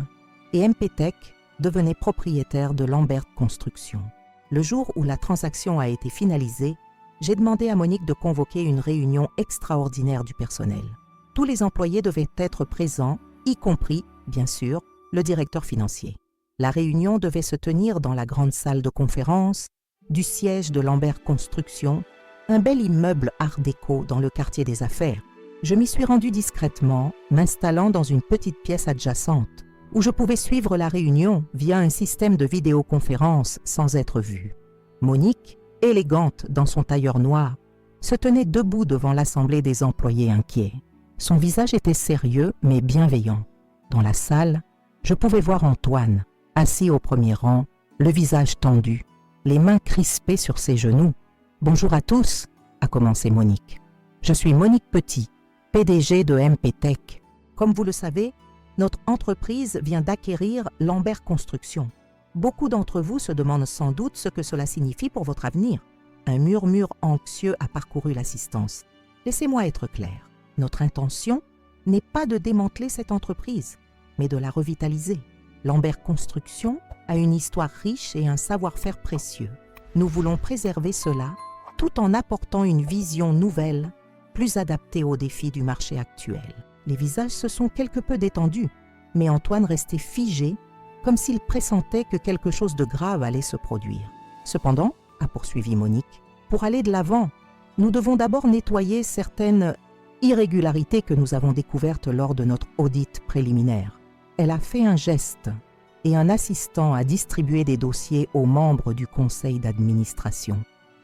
et MP Tech devenait propriétaire de Lambert Construction. Le jour où la transaction a été finalisée, j'ai demandé à Monique de convoquer une réunion extraordinaire du personnel. Tous les employés devaient être présents, y compris, bien sûr, le directeur financier. La réunion devait se tenir dans la grande salle de conférence du siège de Lambert Construction, un bel immeuble art déco dans le quartier des affaires. Je m'y suis rendu discrètement, m'installant dans une petite pièce adjacente, où je pouvais suivre la réunion via un système de vidéoconférence sans être vue. Monique, élégante dans son tailleur noir, se tenait debout devant l'assemblée des employés inquiets. Son visage était sérieux mais bienveillant. Dans la salle, je pouvais voir Antoine, assis au premier rang, le visage tendu, les mains crispées sur ses genoux. « Bonjour à tous », a commencé Monique. « Je suis Monique Petit, PDG de MP Tech. Comme vous le savez, notre entreprise vient d'acquérir Lambert Construction. Beaucoup d'entre vous se demandent sans doute ce que cela signifie pour votre avenir. » Un murmure anxieux a parcouru l'assistance. « Laissez-moi être clair. Notre intention n'est pas de démanteler cette entreprise, mais de la revitaliser. Lambert Construction a une histoire riche et un savoir-faire précieux. Nous voulons préserver cela tout en apportant une vision nouvelle, plus adaptée aux défis du marché actuel. » Les visages se sont quelque peu détendus, mais Antoine restait figé, comme s'il pressentait que quelque chose de grave allait se produire. Cependant, a poursuivi Monique, pour aller de l'avant, nous devons d'abord nettoyer certaines irrégularités que nous avons découvertes lors de notre audit préliminaire. Elle a fait un geste et un assistant a distribué des dossiers aux membres du conseil d'administration.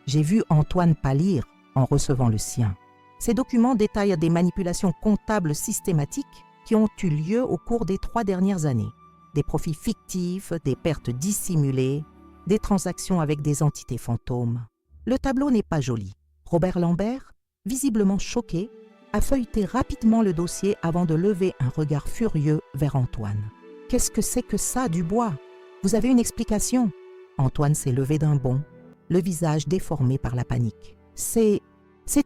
J'ai vu Antoine pâlir en recevant le sien. Ces documents détaillent des manipulations comptables systématiques qui ont eu lieu au cours des 3 dernières années. Des profits fictifs, des pertes dissimulées, des transactions avec des entités fantômes. Le tableau n'est pas joli. Robert Lambert, visiblement choqué, a feuilleté rapidement le dossier avant de lever un regard furieux vers Antoine. « Qu'est-ce que c'est que ça, Dubois? Vous avez une explication ?» Antoine s'est levé d'un bond, le visage déformé par la panique. « C'est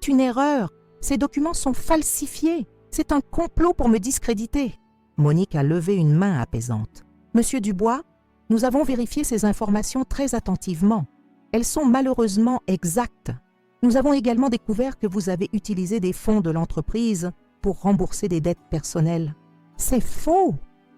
une erreur. Ces documents sont falsifiés. C'est un complot pour me discréditer. » Monique a levé une main apaisante. « Monsieur Dubois, nous avons vérifié ces informations très attentivement. Elles sont malheureusement exactes. Nous avons également découvert que vous avez utilisé des fonds de l'entreprise pour rembourser des dettes personnelles. »« C'est faux !»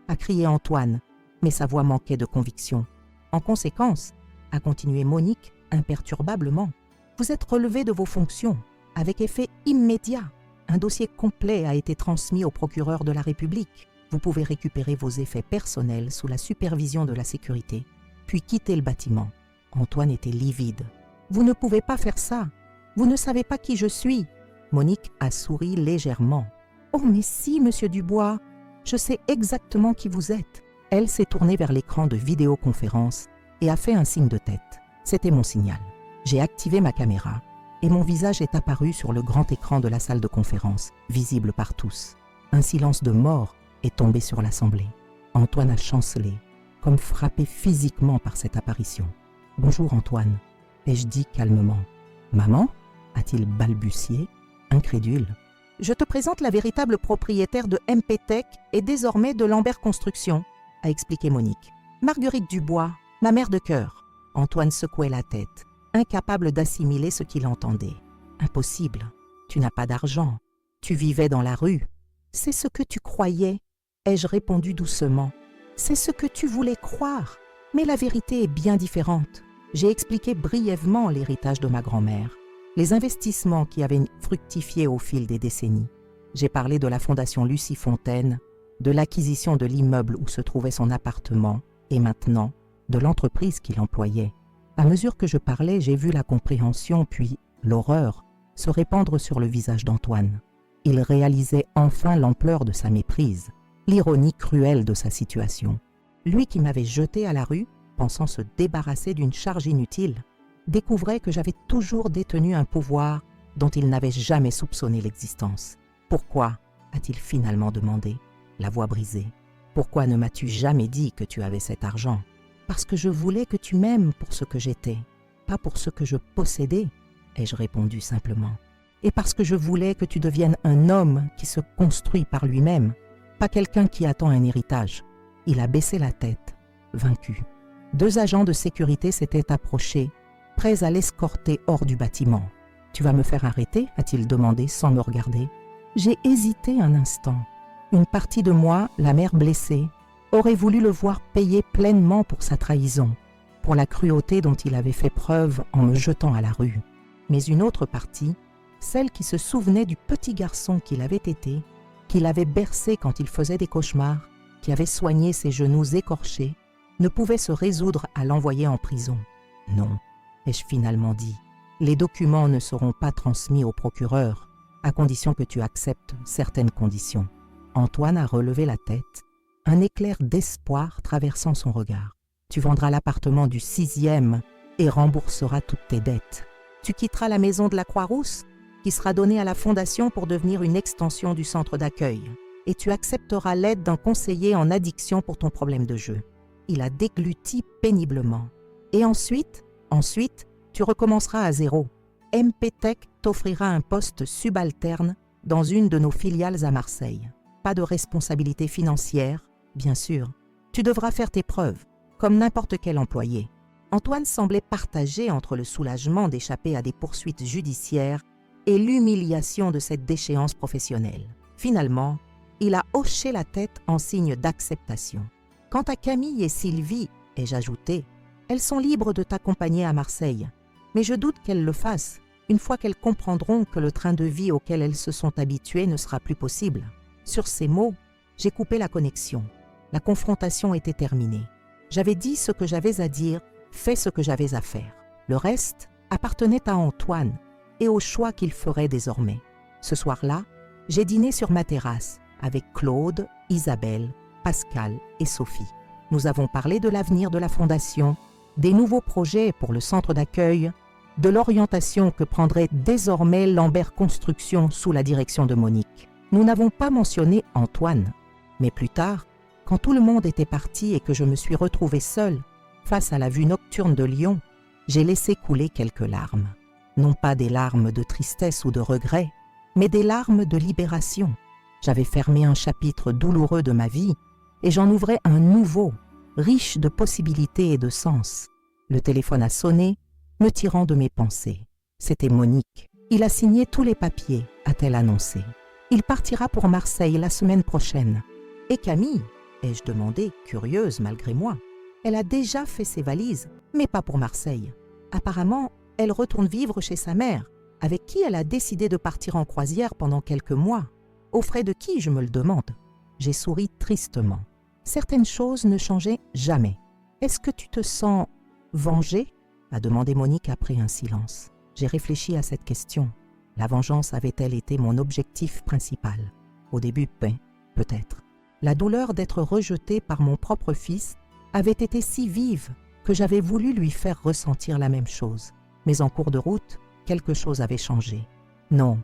a crié Antoine, mais sa voix manquait de conviction. « En conséquence, » a continué Monique imperturbablement, « vous êtes relevé de vos fonctions avec effet immédiat. Un dossier complet a été transmis au procureur de la République. Vous pouvez récupérer vos effets personnels sous la supervision de la sécurité, puis quitter le bâtiment. » Antoine était livide. « Vous ne pouvez pas faire ça. Vous ne savez pas qui je suis. » Monique a souri légèrement. « Oh mais si, monsieur Dubois, je sais exactement qui vous êtes. » Elle s'est tournée vers l'écran de vidéoconférence et a fait un signe de tête. C'était mon signal. J'ai activé ma caméra et mon visage est apparu sur le grand écran de la salle de conférence, visible par tous. Un silence de mort est tombé sur l'assemblée. Antoine a chancelé, comme frappé physiquement par cette apparition. « Bonjour Antoine », ai-je dit calmement. « Maman ?» a-t-il balbutié, incrédule. « Je te présente la véritable propriétaire de MP Tech et désormais de Lambert Construction », a expliqué Monique. « Marguerite Dubois, ma mère de cœur. » Antoine secouait la tête, incapable d'assimiler ce qu'il entendait. « Impossible, tu n'as pas d'argent, tu vivais dans la rue. »« C'est ce que tu croyais, » ai-je répondu doucement. « C'est ce que tu voulais croire, mais la vérité est bien différente. » J'ai expliqué brièvement l'héritage de ma grand-mère, les investissements qui avaient fructifié au fil des décennies. J'ai parlé de la fondation Lucie Fontaine, de l'acquisition de l'immeuble où se trouvait son appartement et maintenant de l'entreprise qu'il employait. À mesure que je parlais, j'ai vu la compréhension puis l'horreur se répandre sur le visage d'Antoine. Il réalisait enfin l'ampleur de sa méprise, l'ironie cruelle de sa situation. Lui qui m'avait jeté à la rue, pensant se débarrasser d'une charge inutile, découvrait que j'avais toujours détenu un pouvoir dont il n'avait jamais soupçonné l'existence. « Pourquoi ?» a-t-il finalement demandé, la voix brisée. « Pourquoi ne m'as-tu jamais dit que tu avais cet argent ?»« Parce que je voulais que tu m'aimes pour ce que j'étais, pas pour ce que je possédais, » ai-je répondu simplement. « Et parce que je voulais que tu deviennes un homme qui se construit par lui-même, pas quelqu'un qui attend un héritage. » Il a baissé la tête, vaincu. 2 agents de sécurité s'étaient approchés, prêts à l'escorter hors du bâtiment. « Tu vas me faire arrêter ?» a-t-il demandé sans me regarder. J'ai hésité un instant. Une partie de moi, la mère blessée, aurait voulu le voir payer pleinement pour sa trahison, pour la cruauté dont il avait fait preuve en me jetant à la rue. Mais une autre partie, celle qui se souvenait du petit garçon qu'il avait été, qu'il avait bercé quand il faisait des cauchemars, qui avait soigné ses genoux écorchés, ne pouvait se résoudre à l'envoyer en prison. « Non », ai-je finalement dit, « les documents ne seront pas transmis au procureur, à condition que tu acceptes certaines conditions. » Antoine a relevé la tête, un éclair d'espoir traversant son regard. « Tu vendras l'appartement du 6e et rembourseras toutes tes dettes. Tu quitteras la maison de la Croix-Rousse, qui sera donnée à la Fondation pour devenir une extension du centre d'accueil, et tu accepteras l'aide d'un conseiller en addiction pour ton problème de jeu. » Il a dégluti péniblement. « Et ensuite, tu recommenceras à zéro. MP Tech t'offrira un poste subalterne dans une de nos filiales à Marseille. Pas de responsabilité financière, bien sûr. Tu devras faire tes preuves, comme n'importe quel employé. » Antoine semblait partagé entre le soulagement d'échapper à des poursuites judiciaires et l'humiliation de cette déchéance professionnelle. Finalement, il a hoché la tête en signe d'acceptation. « Quant à Camille et Sylvie, ai-je ajouté, elles sont libres de t'accompagner à Marseille. Mais je doute qu'elles le fassent, une fois qu'elles comprendront que le train de vie auquel elles se sont habituées ne sera plus possible. » Sur ces mots, j'ai coupé la connexion. La confrontation était terminée. J'avais dit ce que j'avais à dire, fait ce que j'avais à faire. Le reste appartenait à Antoine et au choix qu'il ferait désormais. Ce soir-là, j'ai dîné sur ma terrasse avec Claude, Isabelle, Pascal et Sophie. Nous avons parlé de l'avenir de la Fondation, des nouveaux projets pour le centre d'accueil, de l'orientation que prendrait désormais Lambert Construction sous la direction de Monique. Nous n'avons pas mentionné Antoine, mais plus tard, quand tout le monde était parti et que je me suis retrouvée seule face à la vue nocturne de Lyon, j'ai laissé couler quelques larmes. Non pas des larmes de tristesse ou de regret, mais des larmes de libération. J'avais fermé un chapitre douloureux de ma vie et j'en ouvrais un nouveau, riche de possibilités et de sens. Le téléphone a sonné, me tirant de mes pensées. C'était Monique. « Il a signé tous les papiers », a-t-elle annoncé. « Il partira pour Marseille la semaine prochaine. »« Et Camille ?» ai-je demandé, curieuse malgré moi. « Elle a déjà fait ses valises, mais pas pour Marseille. Apparemment, elle retourne vivre chez sa mère, avec qui elle a décidé de partir en croisière pendant quelques mois. Aux frais de qui, je me le demande. J'ai souri tristement. Certaines choses ne changeaient jamais. « Est-ce que tu te sens vengée ?» a demandé Monique après un silence. J'ai réfléchi à cette question. La vengeance avait-elle été mon objectif principal? Au début, peut-être. La douleur d'être rejetée par mon propre fils avait été si vive que j'avais voulu lui faire ressentir la même chose. Mais en cours de route, quelque chose avait changé. Non,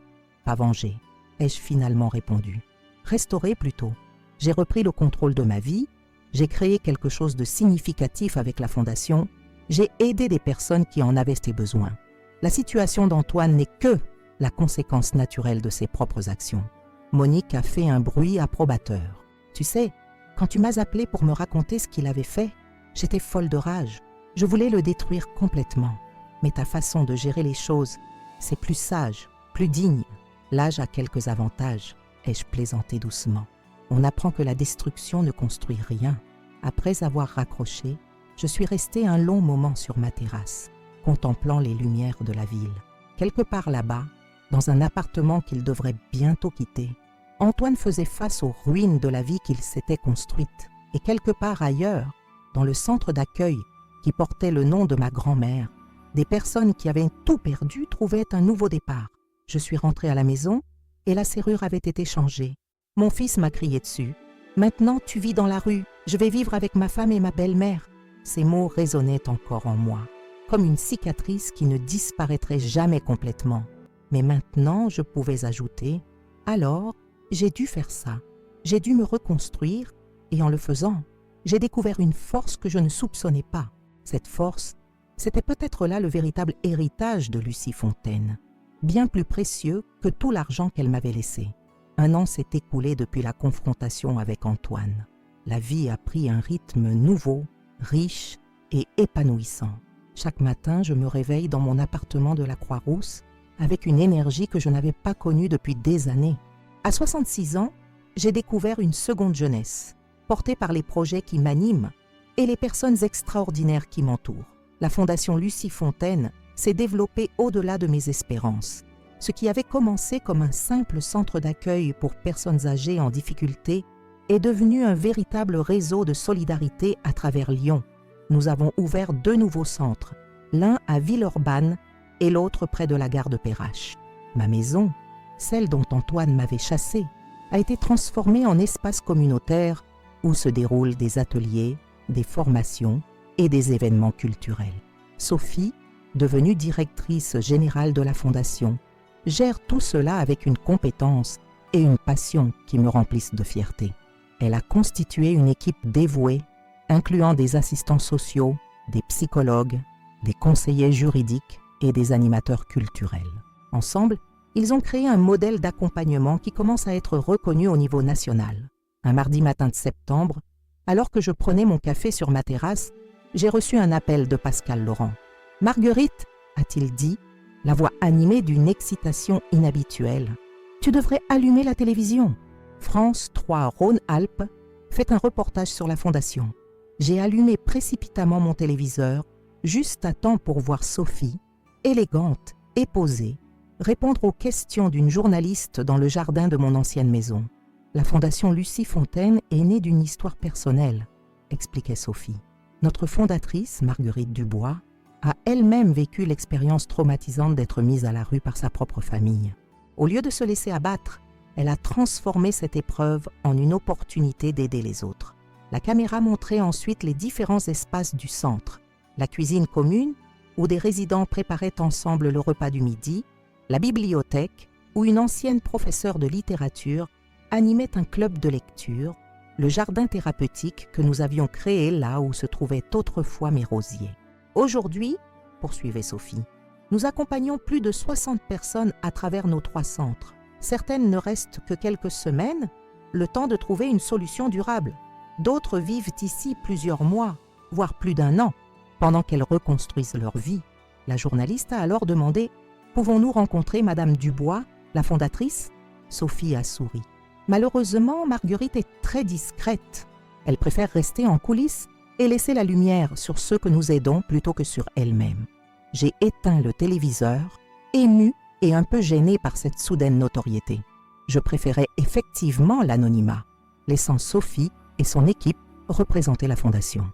pas vengée, ai-je finalement répondu. Restaurée plutôt. J'ai repris le contrôle de ma vie, j'ai créé quelque chose de significatif avec la Fondation, j'ai aidé des personnes qui en avaient ces besoins. La situation d'Antoine n'est que la conséquence naturelle de ses propres actions. Monique a fait un bruit approbateur. Tu sais, quand tu m'as appelé pour me raconter ce qu'il avait fait, j'étais folle de rage. Je voulais le détruire complètement. Mais ta façon de gérer les choses, c'est plus sage, plus digne. L'âge a quelques avantages, ai-je plaisanté doucement. On apprend que la destruction ne construit rien. Après avoir raccroché, je suis restée un long moment sur ma terrasse, contemplant les lumières de la ville. Quelque part là-bas, dans un appartement qu'il devrait bientôt quitter, Antoine faisait face aux ruines de la vie qu'il s'était construite. Et quelque part ailleurs, dans le centre d'accueil qui portait le nom de ma grand-mère, des personnes qui avaient tout perdu trouvaient un nouveau départ. Je suis rentrée à la maison et la serrure avait été changée. Mon fils m'a crié dessus. « Maintenant, tu vis dans la rue. Je vais vivre avec ma femme et ma belle-mère. » Ces mots résonnaient encore en moi, comme une cicatrice qui ne disparaîtrait jamais complètement. Mais maintenant, je pouvais ajouter « Alors, j'ai dû faire ça. J'ai dû me reconstruire et en le faisant, j'ai découvert une force que je ne soupçonnais pas. Cette force, c'était peut-être là le véritable héritage de Lucie Fontaine, bien plus précieux que tout l'argent qu'elle m'avait laissé. Un an s'est écoulé depuis la confrontation avec Antoine. La vie a pris un rythme nouveau, riche et épanouissant. Chaque matin, je me réveille dans mon appartement de la Croix-Rousse avec une énergie que je n'avais pas connue depuis des années. À 66 ans, j'ai découvert une seconde jeunesse, portée par les projets qui m'animent et les personnes extraordinaires qui m'entourent. La Fondation Lucie Fontaine s'est développée au-delà de mes espérances. Ce qui avait commencé comme un simple centre d'accueil pour personnes âgées en difficulté est devenu un véritable réseau de solidarité à travers Lyon. Nous avons ouvert 2 nouveaux centres, l'un à Villeurbanne et l'autre près de la gare de Perrache. Ma maison, celle dont Antoine m'avait chassée, a été transformée en espace communautaire où se déroulent des ateliers, des formations et des événements culturels. Sophie, devenue directrice générale de la Fondation, gère tout cela avec une compétence et une passion qui me remplissent de fierté. Elle a constitué une équipe dévouée, incluant des assistants sociaux, des psychologues, des conseillers juridiques et des animateurs culturels. Ensemble, ils ont créé un modèle d'accompagnement qui commence à être reconnu au niveau national. Un mardi matin de septembre, alors que je prenais mon café sur ma terrasse, j'ai reçu un appel de Pascal Laurent. « Marguerite, a-t-il dit, la voix animée d'une excitation inhabituelle. Tu devrais allumer la télévision. France 3 Rhône-Alpes fait un reportage sur la Fondation. J'ai allumé précipitamment mon téléviseur, juste à temps pour voir Sophie, élégante et posée, répondre aux questions d'une journaliste dans le jardin de mon ancienne maison. La Fondation Lucie Fontaine est née d'une histoire personnelle, expliquait Sophie. Notre fondatrice, Marguerite Dubois, a elle-même vécu l'expérience traumatisante d'être mise à la rue par sa propre famille. Au lieu de se laisser abattre, elle a transformé cette épreuve en une opportunité d'aider les autres. La caméra montrait ensuite les différents espaces du centre, la cuisine commune, où des résidents préparaient ensemble le repas du midi, la bibliothèque, où une ancienne professeure de littérature animait un club de lecture, le jardin thérapeutique que nous avions créé là où se trouvaient autrefois mes rosiers. Aujourd'hui, poursuivait Sophie, nous accompagnons plus de 60 personnes à travers nos 3 centres. Certaines ne restent que quelques semaines, le temps de trouver une solution durable. D'autres vivent ici plusieurs mois, voire plus d'1 an, pendant qu'elles reconstruisent leur vie. La journaliste a alors demandé « Pouvons-nous rencontrer Madame Dubois, la fondatrice ?» Sophie a souri. Malheureusement, Marguerite est très discrète. Elle préfère rester en coulisses et laisser la lumière sur ceux que nous aidons plutôt que sur elle-même. J'ai éteint le téléviseur, émue et un peu gênée par cette soudaine notoriété. Je préférais effectivement l'anonymat, laissant Sophie et son équipe représenter la fondation.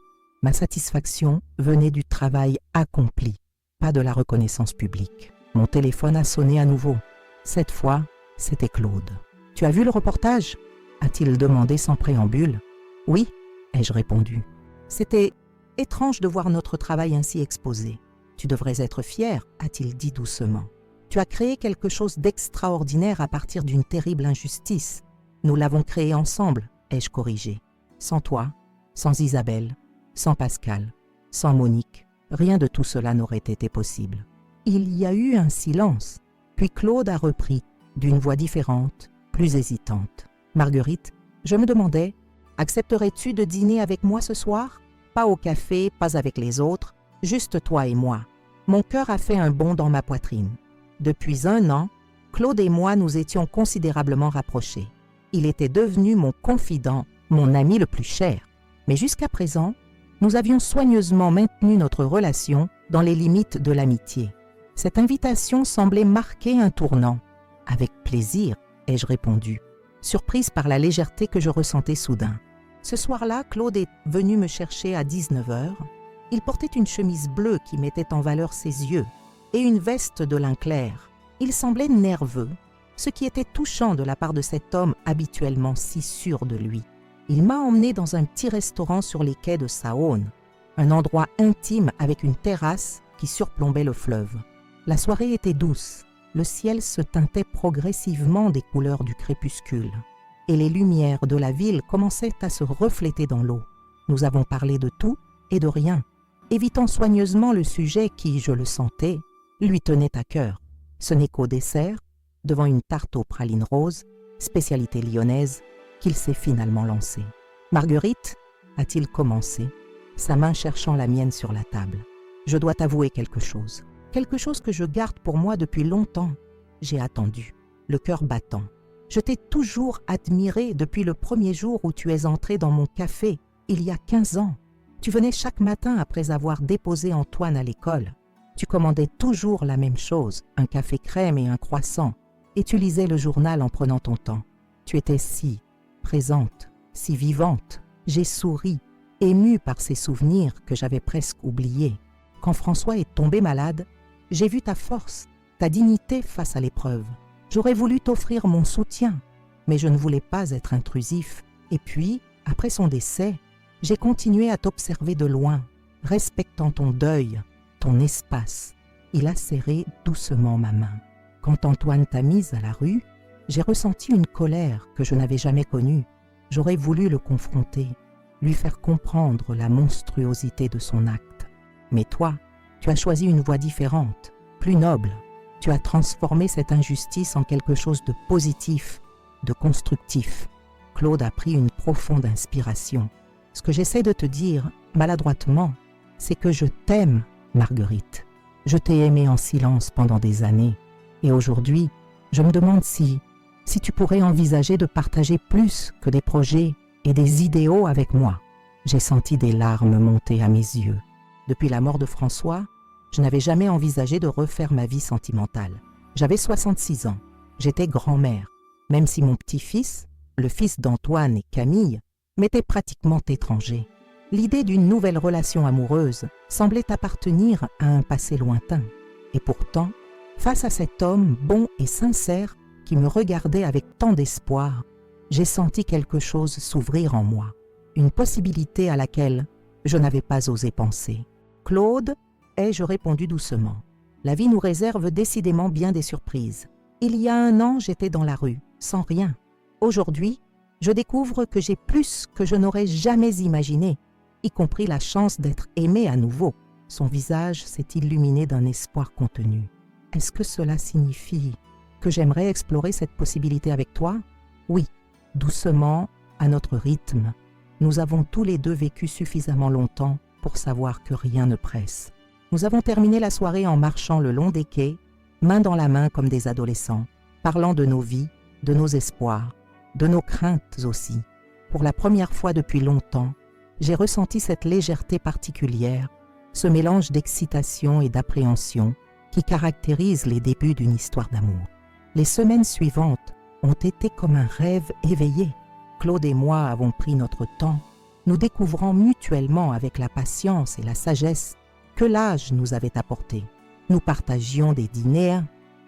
Ma satisfaction venait du travail accompli, pas de la reconnaissance publique. Mon téléphone a sonné à nouveau. Cette fois, c'était Claude. « Tu as vu le reportage ?» a-t-il demandé sans préambule. « Oui », ai-je répondu. C'était étrange de voir notre travail ainsi exposé. « Tu devrais être fier », a-t-il dit doucement. « Tu as créé quelque chose d'extraordinaire à partir d'une terrible injustice. Nous l'avons créé ensemble », ai-je corrigé. Sans toi, sans Isabelle, sans Pascal, sans Monique, rien de tout cela n'aurait été possible. Il y a eu un silence, puis Claude a repris, d'une voix différente, plus hésitante. « Marguerite, je me demandais, accepterais-tu de dîner avec moi ce soir? Pas au café, pas avec les autres, juste toi et moi. » Mon cœur a fait un bond dans ma poitrine. Depuis 1 an, Claude et moi nous étions considérablement rapprochés. Il était devenu mon confident, mon ami le plus cher. Mais jusqu'à présent, nous avions soigneusement maintenu notre relation dans les limites de l'amitié. Cette invitation semblait marquer un tournant. « Avec plaisir », ai-je répondu, surprise par la légèreté que je ressentais soudain. Ce soir-là, Claude est venu me chercher à 19h. Il portait une chemise bleue qui mettait en valeur ses yeux et une veste de lin clair. Il semblait nerveux, ce qui était touchant de la part de cet homme habituellement si sûr de lui. Il m'a emmené dans un petit restaurant sur les quais de Saône, un endroit intime avec une terrasse qui surplombait le fleuve. La soirée était douce, le ciel se teintait progressivement des couleurs du crépuscule et les lumières de la ville commençaient à se refléter dans l'eau. Nous avons parlé de tout et de rien, évitant soigneusement le sujet qui, je le sentais, lui tenait à cœur. Ce n'est qu'au dessert, devant une tarte aux pralines roses, spécialité lyonnaise, qu'il s'est finalement lancé. « Marguerite » a-t-il commencé, sa main cherchant la mienne sur la table. « Je dois t'avouer quelque chose que je garde pour moi depuis longtemps. J'ai attendu, le cœur battant. Je t'ai toujours admiré depuis le premier jour où tu es entré dans mon café, il y a 15 ans. Tu venais chaque matin après avoir déposé Antoine à l'école. Tu commandais toujours la même chose, un café crème et un croissant, et tu lisais le journal en prenant ton temps. Tu étais si présente, si vivante. J'ai souri, émue par ces souvenirs que j'avais presque oubliés. Quand François est tombé malade, j'ai vu ta force, ta dignité face à l'épreuve. J'aurais voulu t'offrir mon soutien, mais je ne voulais pas être intrusif. Et puis, après son décès, j'ai continué à t'observer de loin, respectant ton deuil, ton espace. Il a serré doucement ma main. Quand Antoine t'a mise à la rue, j'ai ressenti une colère que je n'avais jamais connue. J'aurais voulu le confronter, lui faire comprendre la monstruosité de son acte. Mais toi, tu as choisi une voie différente, plus noble. Tu as transformé cette injustice en quelque chose de positif, de constructif. Claude a pris une profonde inspiration. Ce que j'essaie de te dire, maladroitement, c'est que je t'aime, Marguerite. Je t'ai aimée en silence pendant des années. Et aujourd'hui, je me demande si tu pourrais envisager de partager plus que des projets et des idéaux avec moi. J'ai senti des larmes monter à mes yeux. Depuis la mort de François, je n'avais jamais envisagé de refaire ma vie sentimentale. J'avais 66 ans, j'étais grand-mère, même si mon petit-fils, le fils d'Antoine et Camille, m'était pratiquement étranger. L'idée d'une nouvelle relation amoureuse semblait appartenir à un passé lointain. Et pourtant, face à cet homme bon et sincère qui me regardait avec tant d'espoir, j'ai senti quelque chose s'ouvrir en moi, une possibilité à laquelle je n'avais pas osé penser. « Claude », ai-je répondu doucement. La vie nous réserve décidément bien des surprises. Il y a 1 an, j'étais dans la rue, sans rien. Aujourd'hui, je découvre que j'ai plus que je n'aurais jamais imaginé, y compris la chance d'être aimée à nouveau. Son visage s'est illuminé d'un espoir contenu. Est-ce que cela signifie que j'aimerais explorer cette possibilité avec toi? Oui, doucement, à notre rythme. Nous avons tous les deux vécu suffisamment longtemps pour savoir que rien ne presse. Nous avons terminé la soirée en marchant le long des quais, main dans la main comme des adolescents, parlant de nos vies, de nos espoirs, de nos craintes aussi. Pour la première fois depuis longtemps, j'ai ressenti cette légèreté particulière, ce mélange d'excitation et d'appréhension qui caractérise les débuts d'une histoire d'amour. Les semaines suivantes ont été comme un rêve éveillé. Claude et moi avons pris notre temps, nous découvrant mutuellement avec la patience et la sagesse que l'âge nous avait apporté. Nous partagions des dîners,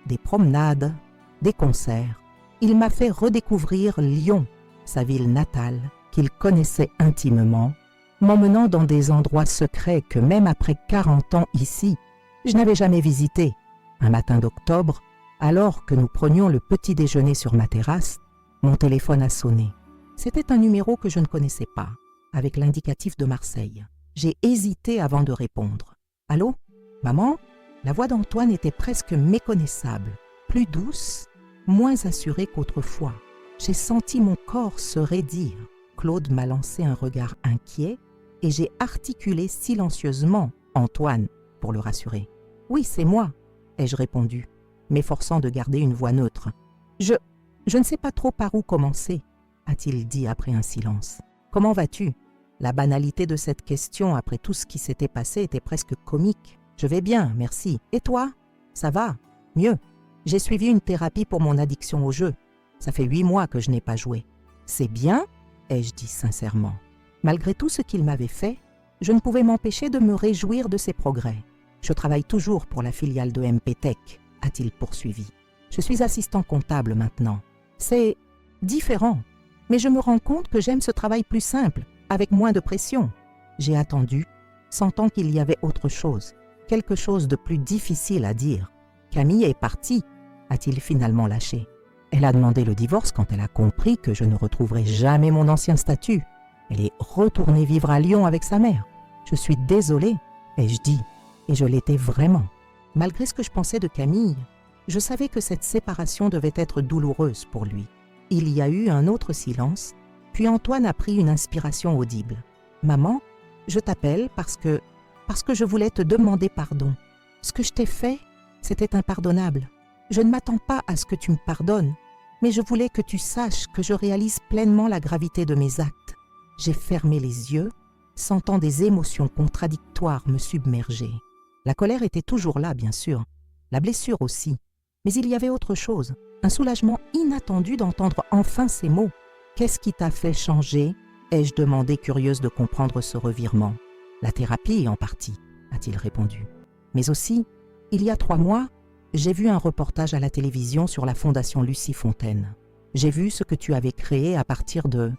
des promenades, des concerts. Il m'a fait redécouvrir Lyon, sa ville natale, qu'il connaissait intimement, m'emmenant dans des endroits secrets que même après 40 ans ici, je n'avais jamais visités. Un matin d'octobre, alors que nous prenions le petit déjeuner sur ma terrasse, mon téléphone a sonné. C'était un numéro que je ne connaissais pas, avec l'indicatif de Marseille. J'ai hésité avant de répondre. « Allô, maman ?» La voix d'Antoine était presque méconnaissable, plus douce, moins assurée qu'autrefois. J'ai senti mon corps se raidir. Claude m'a lancé un regard inquiet et j'ai articulé silencieusement « Antoine » pour le rassurer. « Oui, c'est moi », ai-je répondu, m'efforçant de garder une voix neutre. « Je ne sais pas trop par où commencer », a-t-il dit après un silence. « Comment vas-tu » La banalité de cette question après tout ce qui s'était passé était presque comique. « Je vais bien, merci. Et toi ?»« Ça va, mieux. J'ai suivi une thérapie pour mon addiction au jeu. Ça fait 8 mois que je n'ai pas joué. »« C'est bien ?» ai-je dit sincèrement. Malgré tout ce qu'il m'avait fait, je ne pouvais m'empêcher de me réjouir de ses progrès. « Je travaille toujours pour la filiale de MP Tech », a-t-il poursuivi. « Je suis assistant comptable maintenant. C'est différent, mais je me rends compte que j'aime ce travail plus simple, avec moins de pression. » J'ai attendu, sentant qu'il y avait autre chose, quelque chose de plus difficile à dire. « Camille est partie », a-t-il finalement lâché. Elle a demandé le divorce quand elle a compris que je ne retrouverai jamais mon ancien statut. Elle est retournée vivre à Lyon avec sa mère. Je suis désolée, ai-je dit, et je l'étais vraiment. Malgré ce que je pensais de Camille, je savais que cette séparation devait être douloureuse pour lui. Il y a eu un autre silence, puis Antoine a pris une inspiration audible. « Maman, je t'appelle parce que je voulais te demander pardon. Ce que je t'ai fait, c'était impardonnable. Je ne m'attends pas à ce que tu me pardonnes, mais je voulais que tu saches que je réalise pleinement la gravité de mes actes. » J'ai fermé les yeux, sentant des émotions contradictoires me submerger. La colère était toujours là, bien sûr, la blessure aussi, mais il y avait autre chose, un soulagement inattendu d'entendre enfin ces mots. « Qu'est-ce qui t'a fait changer ?» ai-je demandé, curieuse de comprendre ce revirement. « La thérapie, en partie, » a-t-il répondu. « Mais aussi, il y a 3 mois, j'ai vu un reportage à la télévision sur la Fondation Lucie Fontaine. J'ai vu ce que tu avais créé à partir de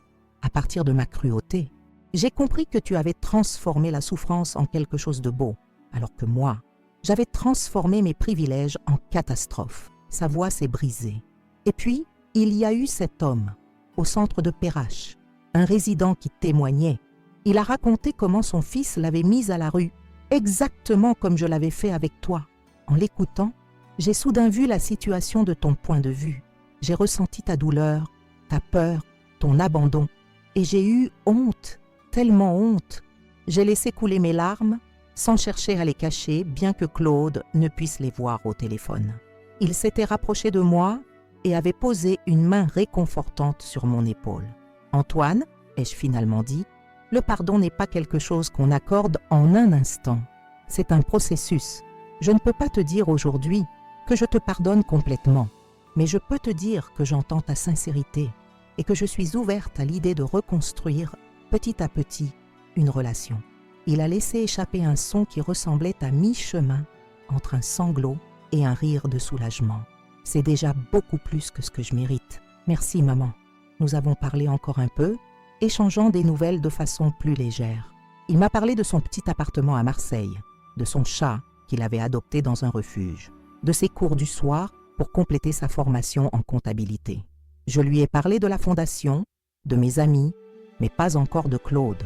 ma cruauté. J'ai compris que tu avais transformé la souffrance en quelque chose de beau, alors que moi, j'avais transformé mes privilèges en catastrophe. » Sa voix s'est brisée. Et puis, il y a eu cet homme, au centre de Perrache, un résident qui témoignait. Il a raconté comment son fils l'avait mise à la rue, exactement comme je l'avais fait avec toi. En l'écoutant, j'ai soudain vu la situation de ton point de vue. J'ai ressenti ta douleur, ta peur, ton abandon. Et j'ai eu honte, tellement honte. J'ai laissé couler mes larmes, sans chercher à les cacher, bien que Claude ne puisse les voir au téléphone. Il s'était rapproché de moi et avait posé une main réconfortante sur mon épaule. « Antoine, ai-je finalement dit, le pardon n'est pas quelque chose qu'on accorde en un instant. C'est un processus. Je ne peux pas te dire aujourd'hui que je te pardonne complètement, mais je peux te dire que j'entends ta sincérité et que je suis ouverte à l'idée de reconstruire petit à petit une relation. » Il a laissé échapper un son qui ressemblait à mi-chemin entre un sanglot et un rire de soulagement. « C'est déjà beaucoup plus que ce que je mérite. Merci, maman. » Nous avons parlé encore un peu, échangeant des nouvelles de façon plus légère. Il m'a parlé de son petit appartement à Marseille, de son chat qu'il avait adopté dans un refuge, de ses cours du soir pour compléter sa formation en comptabilité. Je lui ai parlé de la fondation, de mes amis, mais pas encore de Claude.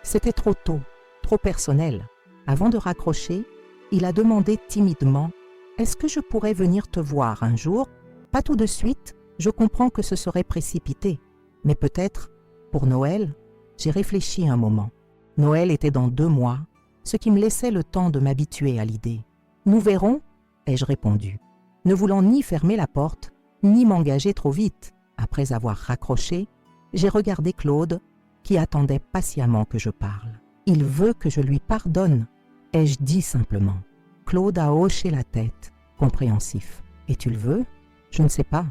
C'était trop tôt, trop personnel. Avant de raccrocher, il a demandé timidement « Est-ce que je pourrais venir te voir un jour ?» Pas tout de suite, je comprends que ce serait précipité, mais peut-être, pour Noël, j'ai réfléchi un moment. Noël était dans 2 mois, ce qui me laissait le temps de m'habituer à l'idée. « Nous verrons », ai-je répondu, ne voulant ni fermer la porte, ni m'engager trop vite. Après avoir raccroché, j'ai regardé Claude, qui attendait patiemment que je parle. « Il veut que je lui pardonne », ai-je dit simplement. Claude a hoché la tête, compréhensif. « Et tu le veux ?» ?»« Je ne sais pas.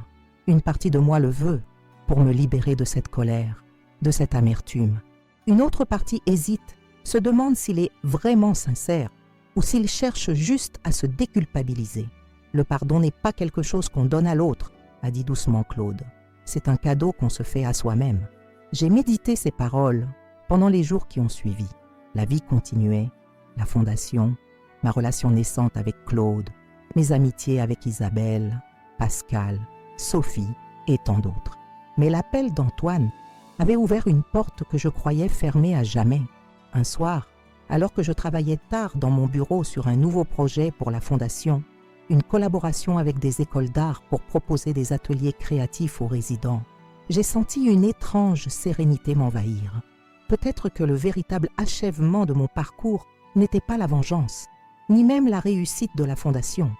Une partie de moi le veut, pour me libérer de cette colère, de cette amertume. Une autre partie hésite, se demande s'il est vraiment sincère ou s'il cherche juste à se déculpabiliser. Le pardon n'est pas quelque chose qu'on donne à l'autre, a dit doucement Claude. C'est un cadeau qu'on se fait à soi-même. J'ai médité ces paroles pendant les jours qui ont suivi. La vie continuait, la fondation, ma relation naissante avec Claude, mes amitiés avec Isabelle, Pascal, Sophie et tant d'autres. Mais l'appel d'Antoine avait ouvert une porte que je croyais fermée à jamais. Un soir, alors que je travaillais tard dans mon bureau sur un nouveau projet pour la fondation, une collaboration avec des écoles d'art pour proposer des ateliers créatifs aux résidents, j'ai senti une étrange sérénité m'envahir. Peut-être que le véritable achèvement de mon parcours n'était pas la vengeance, ni même la réussite de la fondation,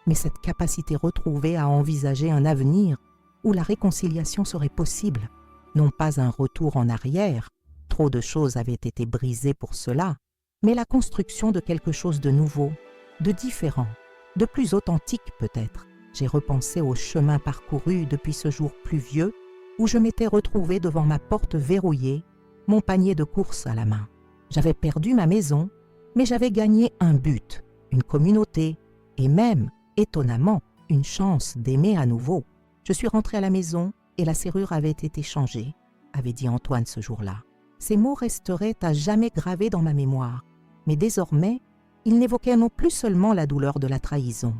mais cette capacité retrouvée à envisager un avenir où la réconciliation serait possible. Non pas un retour en arrière, trop de choses avaient été brisées pour cela, mais la construction de quelque chose de nouveau, de différent, de plus authentique peut-être. J'ai repensé au chemin parcouru depuis ce jour pluvieux où je m'étais retrouvée devant ma porte verrouillée, mon panier de courses à la main. J'avais perdu ma maison, mais j'avais gagné un but, une communauté et même, étonnamment, une chance d'aimer à nouveau. Je suis rentrée à la maison et la serrure avait été changée, avait dit Antoine ce jour-là. Ces mots resteraient à jamais gravés dans ma mémoire, mais désormais, ils n'évoquaient non plus seulement la douleur de la trahison.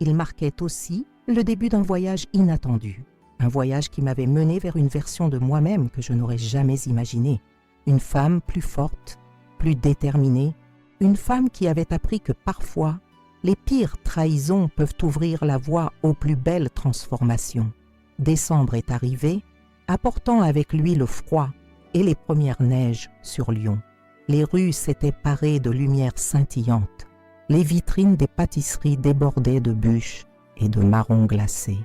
Ils marquaient aussi le début d'un voyage inattendu, un voyage qui m'avait mené vers une version de moi-même que je n'aurais jamais imaginée. Une femme plus forte, plus déterminée, une femme qui avait appris que parfois, les pires trahisons peuvent ouvrir la voie aux plus belles transformations. Décembre est arrivé, apportant avec lui le froid et les premières neiges sur Lyon. Les rues s'étaient parées de lumières scintillantes. Les vitrines des pâtisseries débordaient de bûches et de marrons glacés.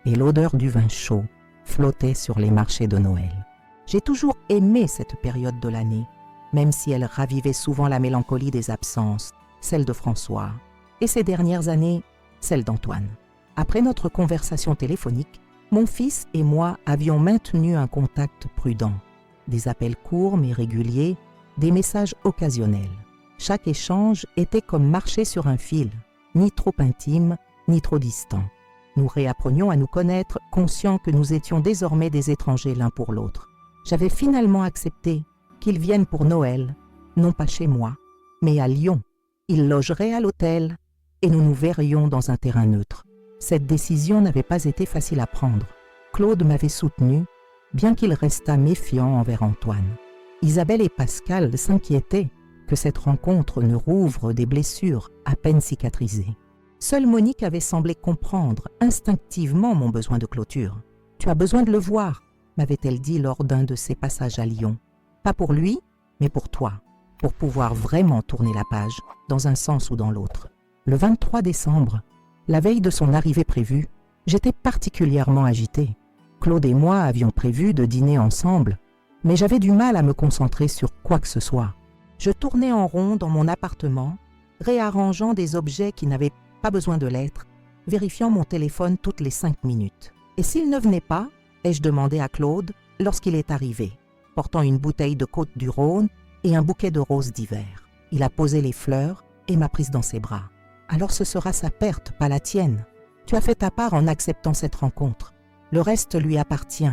Et l'odeur du vin chaud flottait sur les marchés de Noël. J'ai toujours aimé cette période de l'année, même si elle ravivait souvent la mélancolie des absences, celle de François, et ces dernières années, celle d'Antoine. Après notre conversation téléphonique, mon fils et moi avions maintenu un contact prudent. Des appels courts mais réguliers, des messages occasionnels. Chaque échange était comme marcher sur un fil, ni trop intime, ni trop distant. Nous réapprenions à nous connaître, conscients que nous étions désormais des étrangers l'un pour l'autre. J'avais finalement accepté qu'il vienne pour Noël, non pas chez moi, mais à Lyon. Il logerait à l'hôtel et nous nous verrions dans un terrain neutre. Cette décision n'avait pas été facile à prendre. Claude m'avait soutenu, bien qu'il restât méfiant envers Antoine. Isabelle et Pascal s'inquiétaient que cette rencontre ne rouvre des blessures à peine cicatrisées. Seule Monique avait semblé comprendre instinctivement mon besoin de clôture. « Tu as besoin de le voir », m'avait-elle dit lors d'un de ses passages à Lyon. Pas pour lui, mais pour toi, pour pouvoir vraiment tourner la page, dans un sens ou dans l'autre. Le 23 décembre, la veille de son arrivée prévue, j'étais particulièrement agitée. Claude et moi avions prévu de dîner ensemble, mais j'avais du mal à me concentrer sur quoi que ce soit. Je tournais en rond dans mon appartement, réarrangeant des objets qui n'avaient pas besoin de l'être, vérifiant mon téléphone toutes les 5 minutes. Et s'il ne venait pas, ai-je demandé à Claude lorsqu'il est arrivé, portant une bouteille de Côte-du-Rhône et un bouquet de roses d'hiver. Il a posé les fleurs et m'a prise dans ses bras. « Alors ce sera sa perte, pas la tienne. Tu as fait ta part en acceptant cette rencontre. Le reste lui appartient. »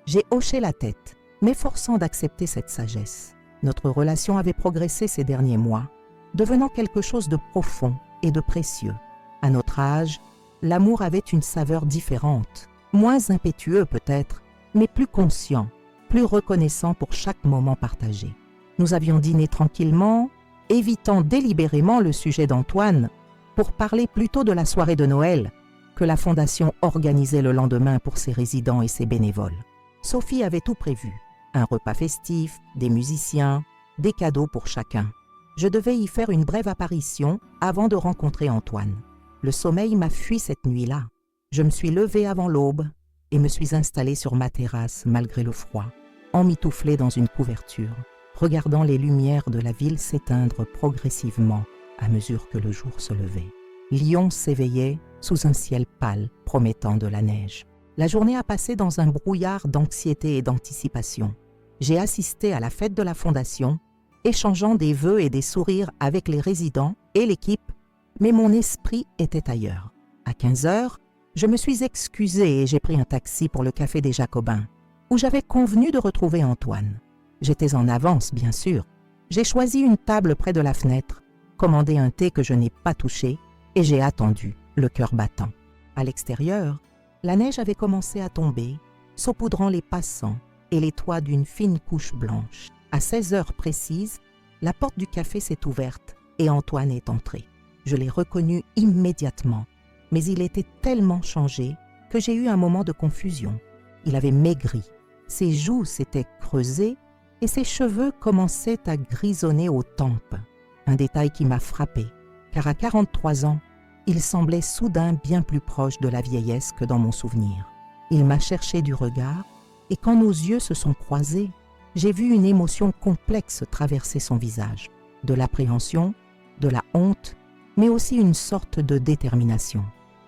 J'ai hoché la tête, m'efforçant d'accepter cette sagesse. Notre relation avait progressé ces derniers mois, devenant quelque chose de profond et de précieux. À notre âge, l'amour avait une saveur différente, moins impétueux peut-être, mais plus conscient, plus reconnaissant pour chaque moment partagé. Nous avions dîné tranquillement, évitant délibérément le sujet d'Antoine, pour parler plutôt de la soirée de Noël que la Fondation organisait le lendemain pour ses résidents et ses bénévoles. Sophie avait tout prévu, un repas festif, des musiciens, des cadeaux pour chacun. Je devais y faire une brève apparition avant de rencontrer Antoine. Le sommeil m'a fui cette nuit-là. Je me suis levée avant l'aube et me suis installée sur ma terrasse malgré le froid, emmitouflée dans une couverture, regardant les lumières de la ville s'éteindre progressivement à mesure que le jour se levait. Lyon s'éveillait sous un ciel pâle promettant de la neige. La journée a passé dans un brouillard d'anxiété et d'anticipation. J'ai assisté à la fête de la Fondation, échangeant des vœux et des sourires avec les résidents et l'équipe, mais mon esprit était ailleurs. À 15 heures, je me suis excusée et j'ai pris un taxi pour le Café des Jacobins, où j'avais convenu de retrouver Antoine. J'étais en avance, bien sûr. J'ai choisi une table près de la fenêtre, commandé un thé que je n'ai pas touché et j'ai attendu, le cœur battant. À l'extérieur, la neige avait commencé à tomber, saupoudrant les passants et les toits d'une fine couche blanche. À 16 heures précises, la porte du café s'est ouverte et Antoine est entré. Je l'ai reconnu immédiatement, mais il était tellement changé que j'ai eu un moment de confusion. Il avait maigri, ses joues s'étaient creusées et ses cheveux commençaient à grisonner aux tempes. Un détail qui m'a frappé, car à 43 ans, il semblait soudain bien plus proche de la vieillesse que dans mon souvenir. Il m'a cherché du regard et quand nos yeux se sont croisés, j'ai vu une émotion complexe traverser son visage, de l'appréhension, de la honte, mais aussi une sorte de détermination.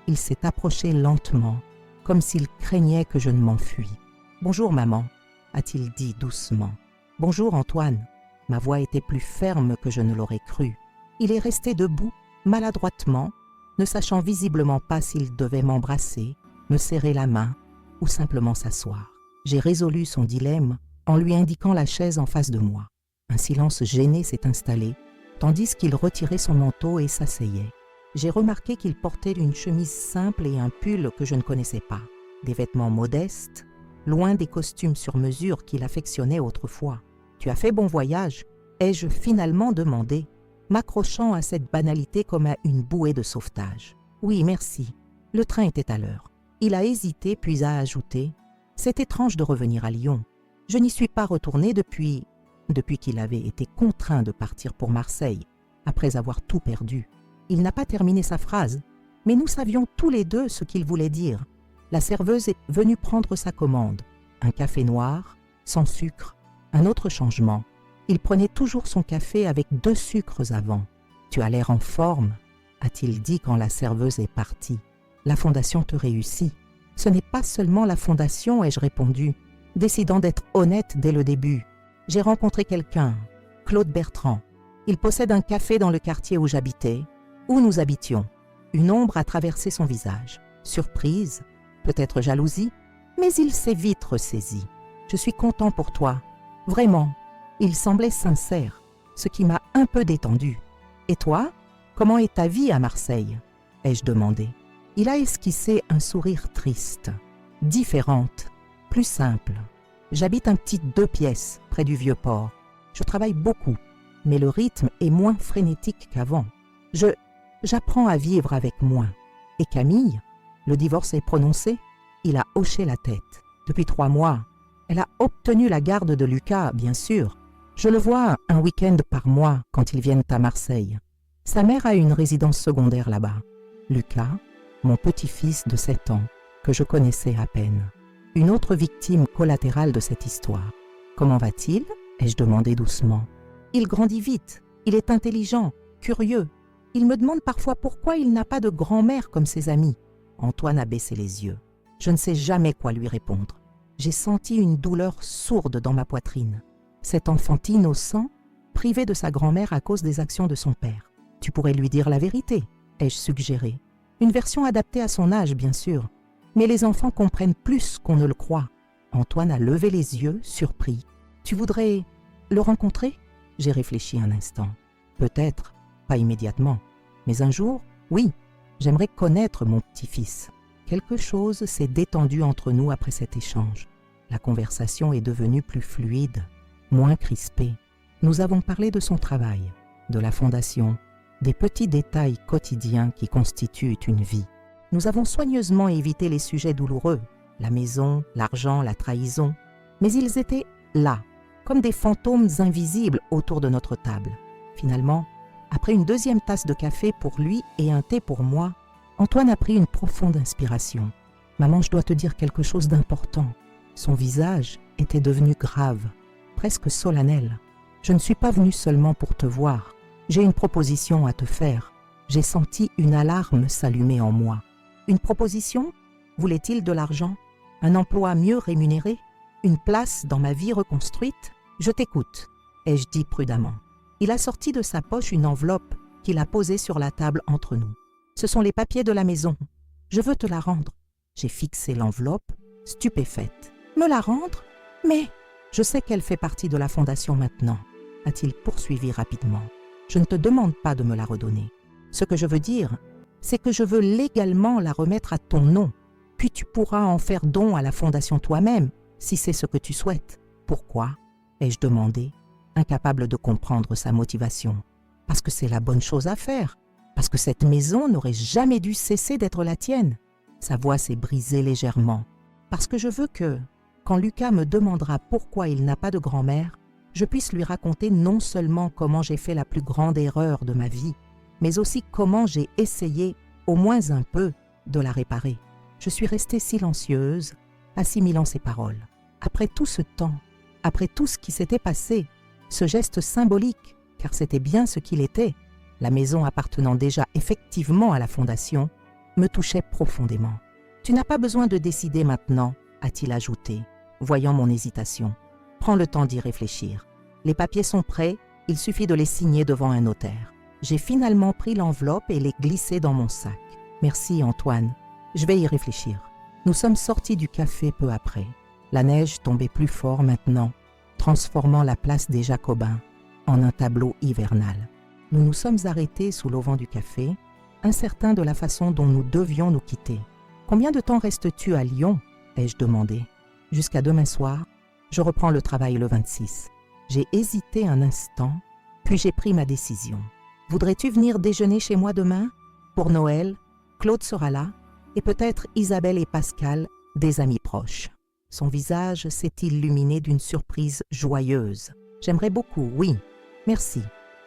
Il s'est approché lentement, comme s'il craignait que je ne m'enfuis. « Bonjour maman », a-t-il dit doucement. « Bonjour Antoine ». Ma voix était plus ferme que je ne l'aurais cru. Il est resté debout, maladroitement, ne sachant visiblement pas s'il devait m'embrasser, me serrer la main ou simplement s'asseoir. J'ai résolu son dilemme en lui indiquant la chaise en face de moi. Un silence gêné s'est installé, tandis qu'il retirait son manteau et s'asseyait. J'ai remarqué qu'il portait une chemise simple et un pull que je ne connaissais pas. Des vêtements modestes, loin des costumes sur mesure qu'il affectionnait autrefois. « Tu as fait bon voyage ?» ai-je finalement demandé, m'accrochant à cette banalité comme à une bouée de sauvetage. « Oui, merci. Le train était à l'heure. » Il a hésité puis a ajouté « C'est étrange de revenir à Lyon. Je n'y suis pas retourné depuis qu'il avait été contraint de partir pour Marseille, après avoir tout perdu. » Il n'a pas terminé sa phrase, mais nous savions tous les deux ce qu'il voulait dire. La serveuse est venue prendre sa commande. Un café noir, sans sucre, un autre changement. Il prenait toujours son café avec 2 sucres avant. « Tu as l'air en forme », a-t-il dit quand la serveuse est partie. « La fondation te réussit. »« Ce n'est pas seulement la fondation », ai-je répondu, décidant d'être honnête dès le début. « J'ai rencontré quelqu'un, Claude Bertrand. Il possède un café dans le quartier où j'habitais, où nous habitions. » Une ombre a traversé son visage. Surprise, peut-être jalousie, mais il s'est vite ressaisi. « Je suis content pour toi. Vraiment. » Il semblait sincère, ce qui m'a un peu détendu. « Et toi, comment est ta vie à Marseille ?» ai-je demandé. Il a esquissé un sourire triste. « Différente, plus simple. J'habite un petit 2 pièces près du Vieux-Port. Je travaille beaucoup, mais le rythme est moins frénétique qu'avant. J'apprends à vivre avec moins. Et Camille, le divorce est prononcé ?» Il a hoché la tête. « Depuis 3 mois. Elle a obtenu la garde de Lucas, bien sûr. Je le vois un week-end par mois quand ils viennent à Marseille. Sa mère a une résidence secondaire là-bas. Lucas, mon petit-fils de 7 ans, que je connaissais à peine. Une autre victime collatérale de cette histoire. Comment va-t-il ? ai-je demandé doucement. Il grandit vite. Il est intelligent, curieux. Il me demande parfois pourquoi il n'a pas de grand-mère comme ses amis. Antoine a baissé les yeux. Je ne sais jamais quoi lui répondre. J'ai senti une douleur sourde dans ma poitrine. Cet enfant innocent, privé de sa grand-mère à cause des actions de son père. Tu pourrais lui dire la vérité, ai-je suggéré. Une version adaptée à son âge, bien sûr. Mais les enfants comprennent plus qu'on ne le croit. Antoine a levé les yeux, surpris. Tu voudrais le rencontrer ? J'ai réfléchi un instant. Peut-être, pas immédiatement. Mais un jour, oui, j'aimerais connaître mon petit-fils. Quelque chose s'est détendu entre nous après cet échange. La conversation est devenue plus fluide, moins crispée. Nous avons parlé de son travail, de la fondation, des petits détails quotidiens qui constituent une vie. Nous avons soigneusement évité les sujets douloureux, la maison, l'argent, la trahison, mais ils étaient là, comme des fantômes invisibles autour de notre table. Finalement, après une 2e tasse de café pour lui et un thé pour moi, Antoine a pris une profonde inspiration. « Maman, je dois te dire quelque chose d'important. » Son visage était devenu grave, presque solennel. « Je ne suis pas venue seulement pour te voir. J'ai une proposition à te faire. J'ai senti une alarme s'allumer en moi. Une proposition? Voulait-il de l'argent? Un emploi mieux rémunéré? Une place dans ma vie reconstruite? Je t'écoute, ai-je dit prudemment. Il a sorti de sa poche une enveloppe qu'il a posée sur la table entre nous. Ce sont les papiers de la maison. Je veux te la rendre. J'ai fixé l'enveloppe, stupéfaite. Me la rendre? Mais je sais qu'elle fait partie de la fondation maintenant, a-t-il poursuivi rapidement. Je ne te demande pas de me la redonner. Ce que je veux dire, c'est que je veux légalement la remettre à ton nom. Puis tu pourras en faire don à la fondation toi-même, si c'est ce que tu souhaites. Pourquoi? Ai-je demandé, incapable de comprendre sa motivation. Parce que c'est la bonne chose à faire. Parce que cette maison n'aurait jamais dû cesser d'être la tienne. Sa voix s'est brisée légèrement. Parce que je veux que, quand Lucas me demandera pourquoi il n'a pas de grand-mère, je puisse lui raconter non seulement comment j'ai fait la plus grande erreur de ma vie, mais aussi comment j'ai essayé, au moins un peu, de la réparer. Je suis restée silencieuse, assimilant ses paroles. Après tout ce temps, après tout ce qui s'était passé, ce geste symbolique, car c'était bien ce qu'il était, la maison appartenant déjà effectivement à la fondation, me touchait profondément. « Tu n'as pas besoin de décider maintenant », a-t-il ajouté, voyant mon hésitation. « Prends le temps d'y réfléchir. Les papiers sont prêts, il suffit de les signer devant un notaire. » J'ai finalement pris l'enveloppe et l'ai glissée dans mon sac. « Merci Antoine, je vais y réfléchir. » Nous sommes sortis du café peu après. La neige tombait plus fort maintenant, transformant la place des Jacobins en un tableau hivernal. Nous nous sommes arrêtés sous l'auvent du café, incertains de la façon dont nous devions nous quitter. « Combien de temps restes-tu à Lyon ?» ai-je demandé. « Jusqu'à demain soir. Je reprends le travail le 26. » J'ai hésité un instant, puis j'ai pris ma décision. « Voudrais-tu venir déjeuner chez moi demain? Pour Noël, Claude sera là, et peut-être Isabelle et Pascal, des amis proches. » Son visage s'est illuminé d'une surprise joyeuse. « J'aimerais beaucoup, oui. Merci. »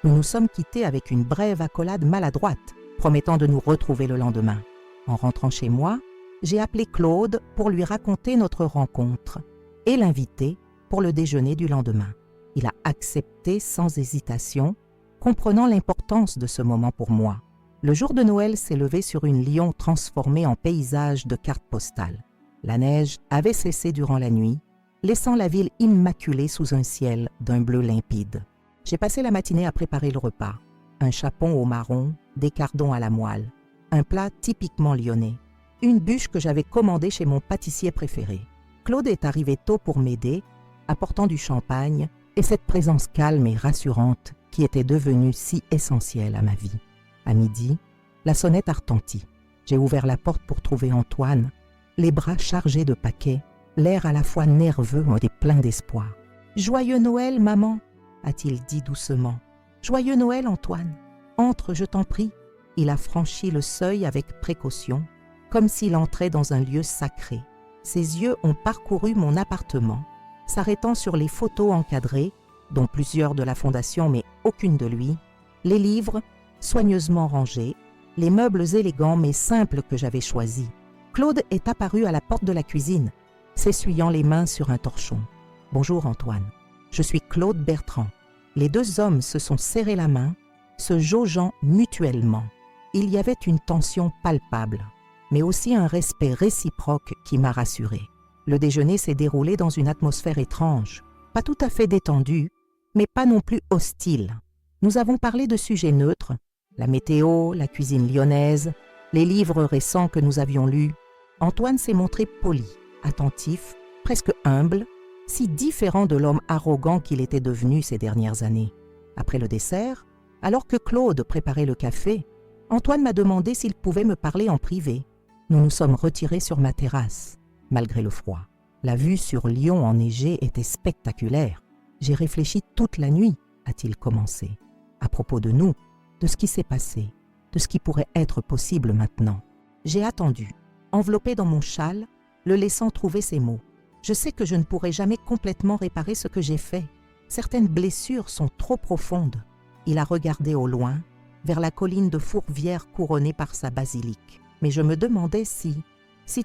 Nous nous sommes quittés avec une brève accolade maladroite, promettant de nous retrouver le lendemain. En rentrant chez moi, j'ai appelé Claude pour lui raconter notre rencontre et l'inviter pour le déjeuner du lendemain. Il a accepté sans hésitation, comprenant l'importance de ce moment pour moi. Le jour de Noël s'est levé sur une Lyon transformée en paysage de cartes postales. La neige avait cessé durant la nuit, laissant la ville immaculée sous un ciel d'un bleu limpide. J'ai passé la matinée à préparer le repas. Un chapon au marron, des cardons à la moelle, un plat typiquement lyonnais, une bûche que j'avais commandée chez mon pâtissier préféré. Claude est arrivé tôt pour m'aider, apportant du champagne et cette présence calme et rassurante qui était devenue si essentielle à ma vie. À midi, la sonnette a retenti. J'ai ouvert la porte pour trouver Antoine, les bras chargés de paquets, l'air à la fois nerveux et plein d'espoir. « Joyeux Noël, maman !» a-t-il dit doucement. « Joyeux Noël, Antoine. Entre, je t'en prie. » Il a franchi le seuil avec précaution, comme s'il entrait dans un lieu sacré. Ses yeux ont parcouru mon appartement, s'arrêtant sur les photos encadrées, dont plusieurs de la fondation mais aucune de lui, les livres soigneusement rangés, les meubles élégants mais simples que j'avais choisis. Claude est apparu à la porte de la cuisine, s'essuyant les mains sur un torchon. « Bonjour Antoine, je suis Claude Bertrand. » Les deux hommes se sont serrés la main, se jaugeant mutuellement. Il y avait une tension palpable, mais aussi un respect réciproque qui m'a rassuré. Le déjeuner s'est déroulé dans une atmosphère étrange, pas tout à fait détendue, mais pas non plus hostile. Nous avons parlé de sujets neutres, la météo, la cuisine lyonnaise, les livres récents que nous avions lus. Antoine s'est montré poli, attentif, presque humble, si différent de l'homme arrogant qu'il était devenu ces dernières années. Après le dessert, alors que Claude préparait le café, Antoine m'a demandé s'il pouvait me parler en privé. Nous nous sommes retirés sur ma terrasse, malgré le froid. La vue sur Lyon enneigée était spectaculaire. J'ai réfléchi toute la nuit, a-t-il commencé, à propos de nous, de ce qui s'est passé, de ce qui pourrait être possible maintenant. J'ai attendu, enveloppé dans mon châle, le laissant trouver ses mots. Je sais que je ne pourrai jamais complètement réparer ce que j'ai fait. Certaines blessures sont trop profondes. Il a regardé au loin, vers la colline de Fourvière couronnée par sa basilique. Mais je me demandais si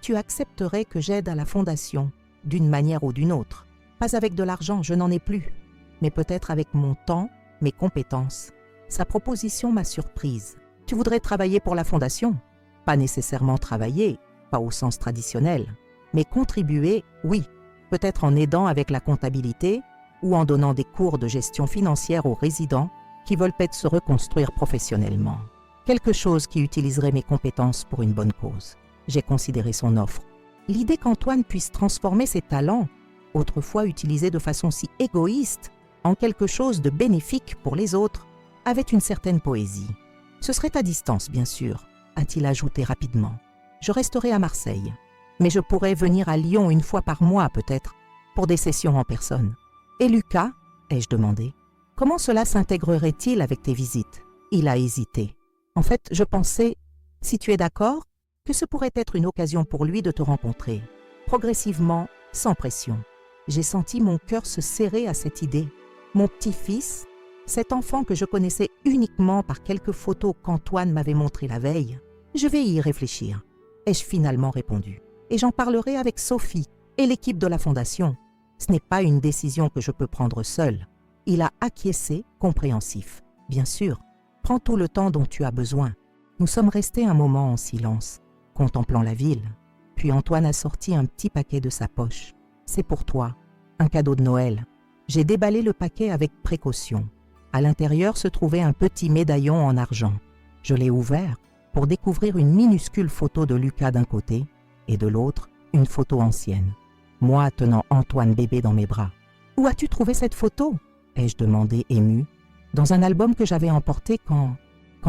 tu accepterais que j'aide à la fondation, d'une manière ou d'une autre. Pas avec de l'argent, je n'en ai plus, mais peut-être avec mon temps, mes compétences. Sa proposition m'a surprise. Tu voudrais travailler pour la fondation. Pas nécessairement travailler, pas au sens traditionnel, mais contribuer, oui, peut-être en aidant avec la comptabilité ou en donnant des cours de gestion financière aux résidents qui veulent peut-être se reconstruire professionnellement. Quelque chose qui utiliserait mes compétences pour une bonne cause. J'ai considéré son offre. L'idée qu'Antoine puisse transformer ses talents, autrefois utilisés de façon si égoïste, en quelque chose de bénéfique pour les autres, avait une certaine poésie. Ce serait à distance, bien sûr, a-t-il ajouté rapidement. Je resterai à Marseille, mais je pourrais venir à Lyon une fois par mois peut-être, pour des sessions en personne. Et Lucas, ai-je demandé, comment cela s'intégrerait-il avec tes visites? Il a hésité. En fait, je pensais, si tu es d'accord, que ce pourrait être une occasion pour lui de te rencontrer, progressivement, sans pression. J'ai senti mon cœur se serrer à cette idée. Mon petit-fils, cet enfant que je connaissais uniquement par quelques photos qu'Antoine m'avait montrées la veille, je vais y réfléchir, ai-je finalement répondu. Et j'en parlerai avec Sophie et l'équipe de la Fondation. Ce n'est pas une décision que je peux prendre seule. Il a acquiescé, compréhensif. Bien sûr, prends tout le temps dont tu as besoin. Nous sommes restés un moment en silence, contemplant la ville. Puis Antoine a sorti un petit paquet de sa poche. C'est pour toi, un cadeau de Noël. J'ai déballé le paquet avec précaution. À l'intérieur se trouvait un petit médaillon en argent. Je l'ai ouvert pour découvrir une minuscule photo de Lucas d'un côté et de l'autre, une photo ancienne. Moi tenant Antoine bébé dans mes bras. « Où as-tu trouvé cette photo ?» ai-je demandé ému, dans un album que j'avais emporté quand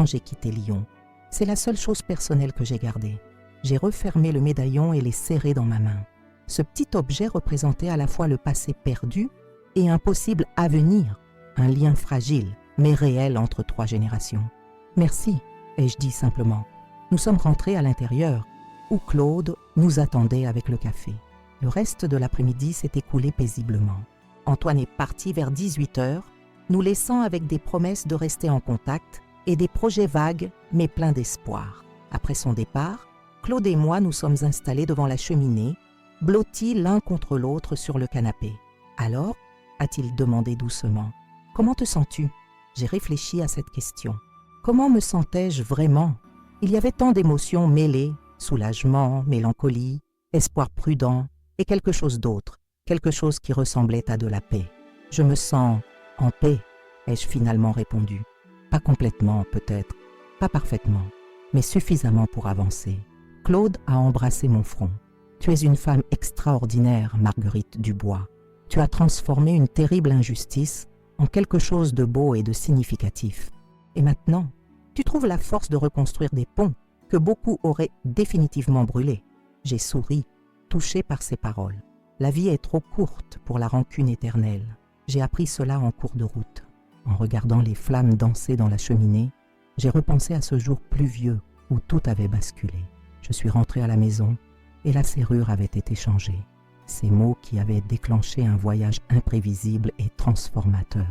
j'ai quitté Lyon. C'est la seule chose personnelle que j'ai gardée. J'ai refermé le médaillon et l'ai serré dans ma main. Ce petit objet représentait à la fois le passé perdu et un possible avenir, un lien fragile, mais réel entre 3 générations. « Merci », ai-je dit simplement. Nous sommes rentrés à l'intérieur, où Claude nous attendait avec le café. Le reste de l'après-midi s'est écoulé paisiblement. Antoine est parti vers 18h, nous laissant avec des promesses de rester en contact et des projets vagues mais pleins d'espoir. Après son départ, Claude et moi nous sommes installés devant la cheminée, blottis l'un contre l'autre sur le canapé. « Alors ?» a-t-il demandé doucement. « Comment te sens-tu » J'ai réfléchi à cette question. Comment me sentais-je vraiment? Il y avait tant d'émotions mêlées, soulagement, mélancolie, espoir prudent et quelque chose d'autre, quelque chose qui ressemblait à de la paix. « Je me sens en paix », ai-je finalement répondu. Pas complètement, peut-être, pas parfaitement, mais suffisamment pour avancer. Claude a embrassé mon front. « Tu es une femme extraordinaire, Marguerite Dubois. Tu as transformé une terrible injustice en quelque chose de beau et de significatif. Et maintenant, tu trouves la force de reconstruire des ponts que beaucoup auraient définitivement brûlés. » J'ai souri, touché par ces paroles. La vie est trop courte pour la rancune éternelle. J'ai appris cela en cours de route. En regardant les flammes danser dans la cheminée, j'ai repensé à ce jour pluvieux où tout avait basculé. Je suis rentré à la maison et la serrure avait été changée. Ces mots qui avaient déclenché un voyage imprévisible et transformateur.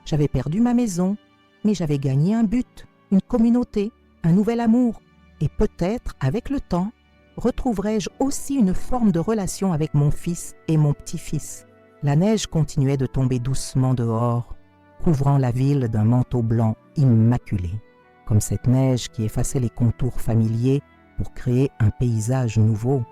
J'avais perdu ma maison, mais j'avais gagné un but, une communauté, un nouvel amour. Et peut-être, avec le temps, retrouverai-je aussi une forme de relation avec mon fils et mon petit-fils. La neige continuait de tomber doucement dehors, couvrant la ville d'un manteau blanc immaculé, comme cette neige qui effaçait les contours familiers pour créer un paysage nouveau.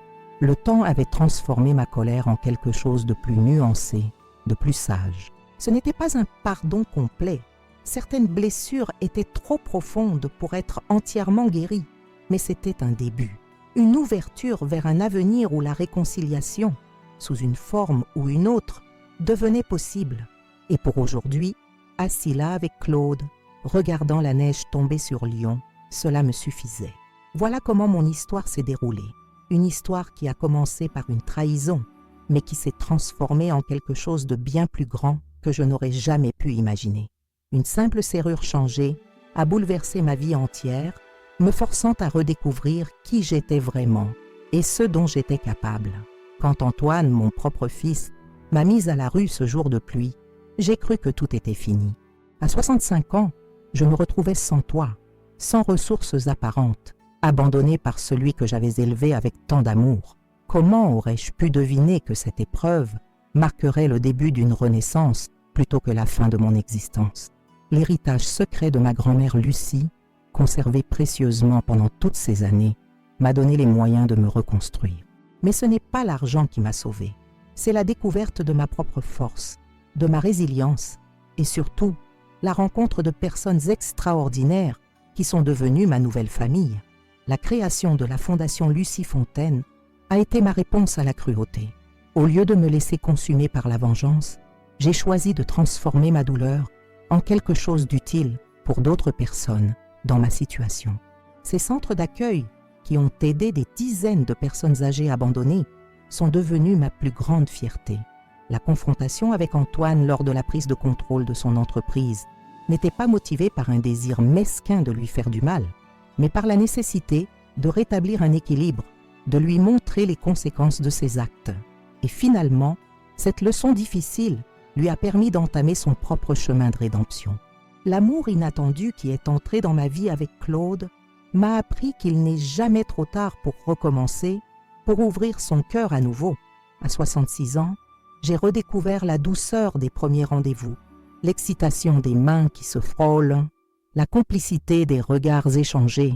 Le temps avait transformé ma colère en quelque chose de plus nuancé, de plus sage. Ce n'était pas un pardon complet. Certaines blessures étaient trop profondes pour être entièrement guéries, mais c'était un début. Une ouverture vers un avenir où la réconciliation, sous une forme ou une autre, devenait possible. Et pour aujourd'hui, assis là avec Claude, regardant la neige tomber sur Lyon, cela me suffisait. Voilà comment mon histoire s'est déroulée. Une histoire qui a commencé par une trahison, mais qui s'est transformée en quelque chose de bien plus grand que je n'aurais jamais pu imaginer. Une simple serrure changée a bouleversé ma vie entière, me forçant à redécouvrir qui j'étais vraiment et ce dont j'étais capable. Quand Antoine, mon propre fils, m'a mise à la rue ce jour de pluie, j'ai cru que tout était fini. À 65 ans, je me retrouvais sans toit, sans ressources apparentes, abandonné par celui que j'avais élevé avec tant d'amour. Comment aurais-je pu deviner que cette épreuve marquerait le début d'une renaissance plutôt que la fin de mon existence? L'héritage secret de ma grand-mère Lucie conservé précieusement pendant toutes ces années, m'a donné les moyens de me reconstruire. Mais ce n'est pas l'argent qui m'a sauvé. C'est la découverte de ma propre force, de ma résilience et surtout la rencontre de personnes extraordinaires qui sont devenues ma nouvelle famille. La création de la Fondation Lucie Fontaine a été ma réponse à la cruauté. Au lieu de me laisser consumer par la vengeance, j'ai choisi de transformer ma douleur en quelque chose d'utile pour d'autres personnes dans ma situation. Ces centres d'accueil qui ont aidé des dizaines de personnes âgées abandonnées sont devenus ma plus grande fierté. La confrontation avec Antoine lors de la prise de contrôle de son entreprise n'était pas motivée par un désir mesquin de lui faire du mal, mais par la nécessité de rétablir un équilibre, de lui montrer les conséquences de ses actes. Et finalement, cette leçon difficile lui a permis d'entamer son propre chemin de rédemption. L'amour inattendu qui est entré dans ma vie avec Claude m'a appris qu'il n'est jamais trop tard pour recommencer, pour ouvrir son cœur à nouveau. À 66 ans, j'ai redécouvert la douceur des premiers rendez-vous, l'excitation des mains qui se frôlent, la complicité des regards échangés.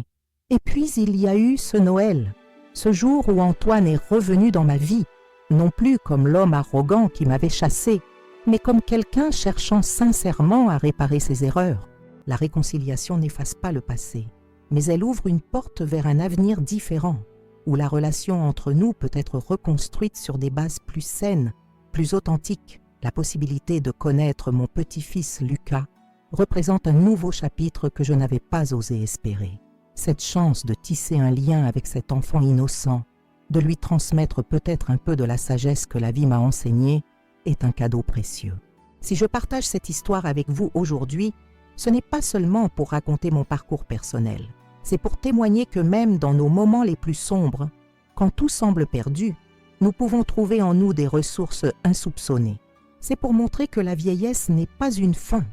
Et puis il y a eu ce Noël, ce jour où Antoine est revenu dans ma vie, non plus comme l'homme arrogant qui m'avait chassé, mais comme quelqu'un cherchant sincèrement à réparer ses erreurs. La réconciliation n'efface pas le passé, mais elle ouvre une porte vers un avenir différent, où la relation entre nous peut être reconstruite sur des bases plus saines, plus authentiques. La possibilité de connaître mon petit-fils Lucas représente un nouveau chapitre que je n'avais pas osé espérer. Cette chance de tisser un lien avec cet enfant innocent, de lui transmettre peut-être un peu de la sagesse que la vie m'a enseignée, est un cadeau précieux. Si je partage cette histoire avec vous aujourd'hui, ce n'est pas seulement pour raconter mon parcours personnel, c'est pour témoigner que même dans nos moments les plus sombres, quand tout semble perdu, nous pouvons trouver en nous des ressources insoupçonnées. C'est pour montrer que la vieillesse n'est pas une fin,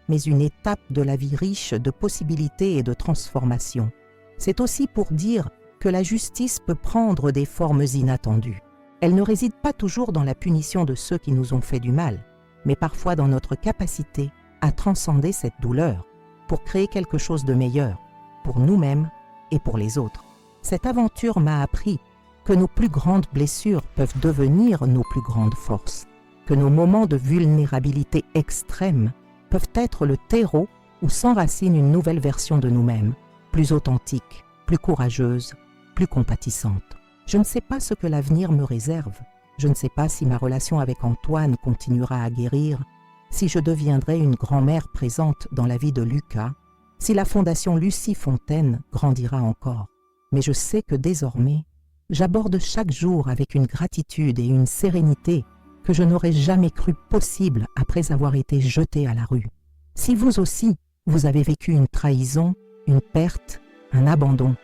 mais une étape de la vie riche de possibilités et de transformations. C'est aussi pour dire que la justice peut prendre des formes inattendues. Elle ne réside pas toujours dans la punition de ceux qui nous ont fait du mal, mais parfois dans notre capacité à transcender cette douleur pour créer quelque chose de meilleur, pour nous-mêmes et pour les autres. Cette aventure m'a appris que nos plus grandes blessures peuvent devenir nos plus grandes forces, que nos moments de vulnérabilité extrême peuvent être le terreau où s'enracine une nouvelle version de nous-mêmes, plus authentique, plus courageuse, plus compatissante. Je ne sais pas ce que l'avenir me réserve. Je ne sais pas si ma relation avec Antoine continuera à guérir, si je deviendrai une grand-mère présente dans la vie de Lucas, si la Fondation Lucie Fontaine grandira encore. Mais je sais que désormais, j'aborde chaque jour avec une gratitude et une sérénité que je n'aurais jamais cru possible après avoir été jetée à la rue. Si vous aussi, vous avez vécu une trahison, une perte, un abandon,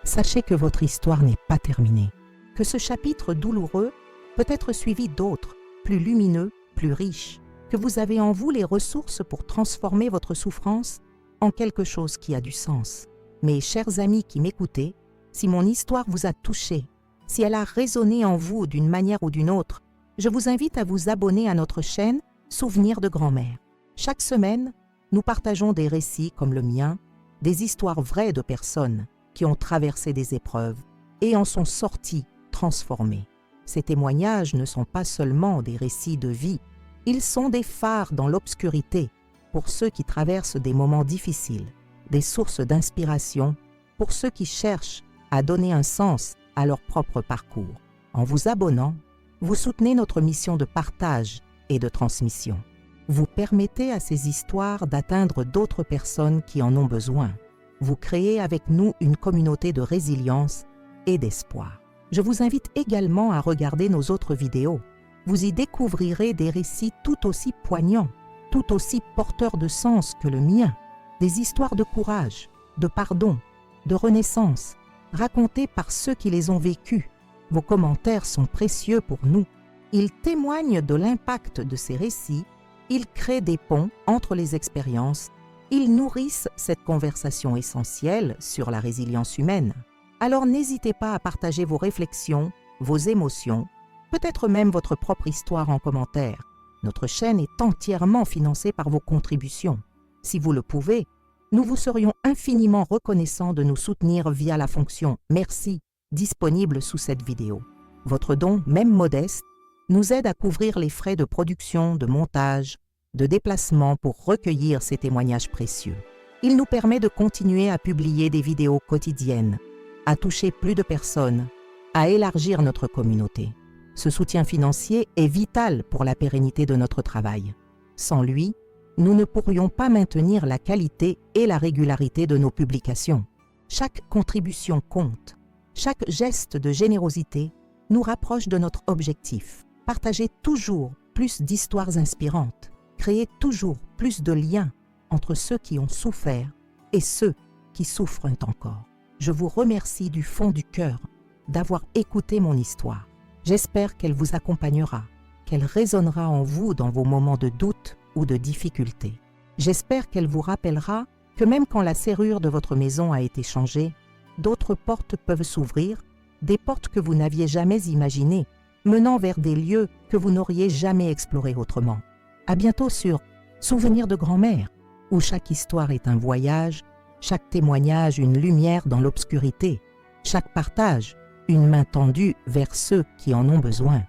sachez que votre histoire n'est pas terminée, que ce chapitre douloureux peut être suivi d'autres, plus lumineux, plus riches, que vous avez en vous les ressources pour transformer votre souffrance en quelque chose qui a du sens. Mes chers amis qui m'écoutez, si mon histoire vous a touché, si elle a résonné en vous d'une manière ou d'une autre, je vous invite à vous abonner à notre chaîne Souvenirs de grand-mère. Chaque semaine, nous partageons des récits comme le mien, des histoires vraies de personnes qui ont traversé des épreuves et en sont sorties transformées. Ces témoignages ne sont pas seulement des récits de vie, ils sont des phares dans l'obscurité pour ceux qui traversent des moments difficiles, des sources d'inspiration pour ceux qui cherchent à donner un sens à leur propre parcours. En vous abonnant, vous soutenez notre mission de partage et de transmission. Vous permettez à ces histoires d'atteindre d'autres personnes qui en ont besoin. Vous créez avec nous une communauté de résilience et d'espoir. Je vous invite également à regarder nos autres vidéos. Vous y découvrirez des récits tout aussi poignants, tout aussi porteurs de sens que le mien, des histoires de courage, de pardon, de renaissance, racontées par ceux qui les ont vécues. Vos commentaires sont précieux pour nous. Ils témoignent de l'impact de ces récits, ils créent des ponts entre les expériences, ils nourrissent cette conversation essentielle sur la résilience humaine. Alors n'hésitez pas à partager vos réflexions, vos émotions, peut-être même votre propre histoire en commentaire. Notre chaîne est entièrement financée par vos contributions. Si vous le pouvez, Nous vous serions infiniment reconnaissants de nous soutenir via la fonction « Merci » disponible sous cette vidéo. Votre don, même modeste, nous aide à couvrir les frais de production, de montage, de déplacement pour recueillir ces témoignages précieux. Il nous permet de continuer à publier des vidéos quotidiennes, à toucher plus de personnes, à élargir notre communauté. Ce soutien financier est vital pour la pérennité de notre travail. Sans lui, nous ne pourrions pas maintenir la qualité et la régularité de nos publications. Chaque contribution compte. Chaque geste de générosité nous rapproche de notre objectif. Partager toujours plus d'histoires inspirantes. Créer toujours plus de liens entre ceux qui ont souffert et ceux qui souffrent encore. Je vous remercie du fond du cœur d'avoir écouté mon histoire. J'espère qu'elle vous accompagnera, qu'elle résonnera en vous dans vos moments de doute ou de difficulté. J'espère qu'elle vous rappellera que même quand la serrure de votre maison a été changée, d'autres portes peuvent s'ouvrir, des portes que vous n'aviez jamais imaginées, menant vers des lieux que vous n'auriez jamais explorés autrement. À bientôt sur Souvenirs de grand-mère, où chaque histoire est un voyage, chaque témoignage une lumière dans l'obscurité, chaque partage une main tendue vers ceux qui en ont besoin.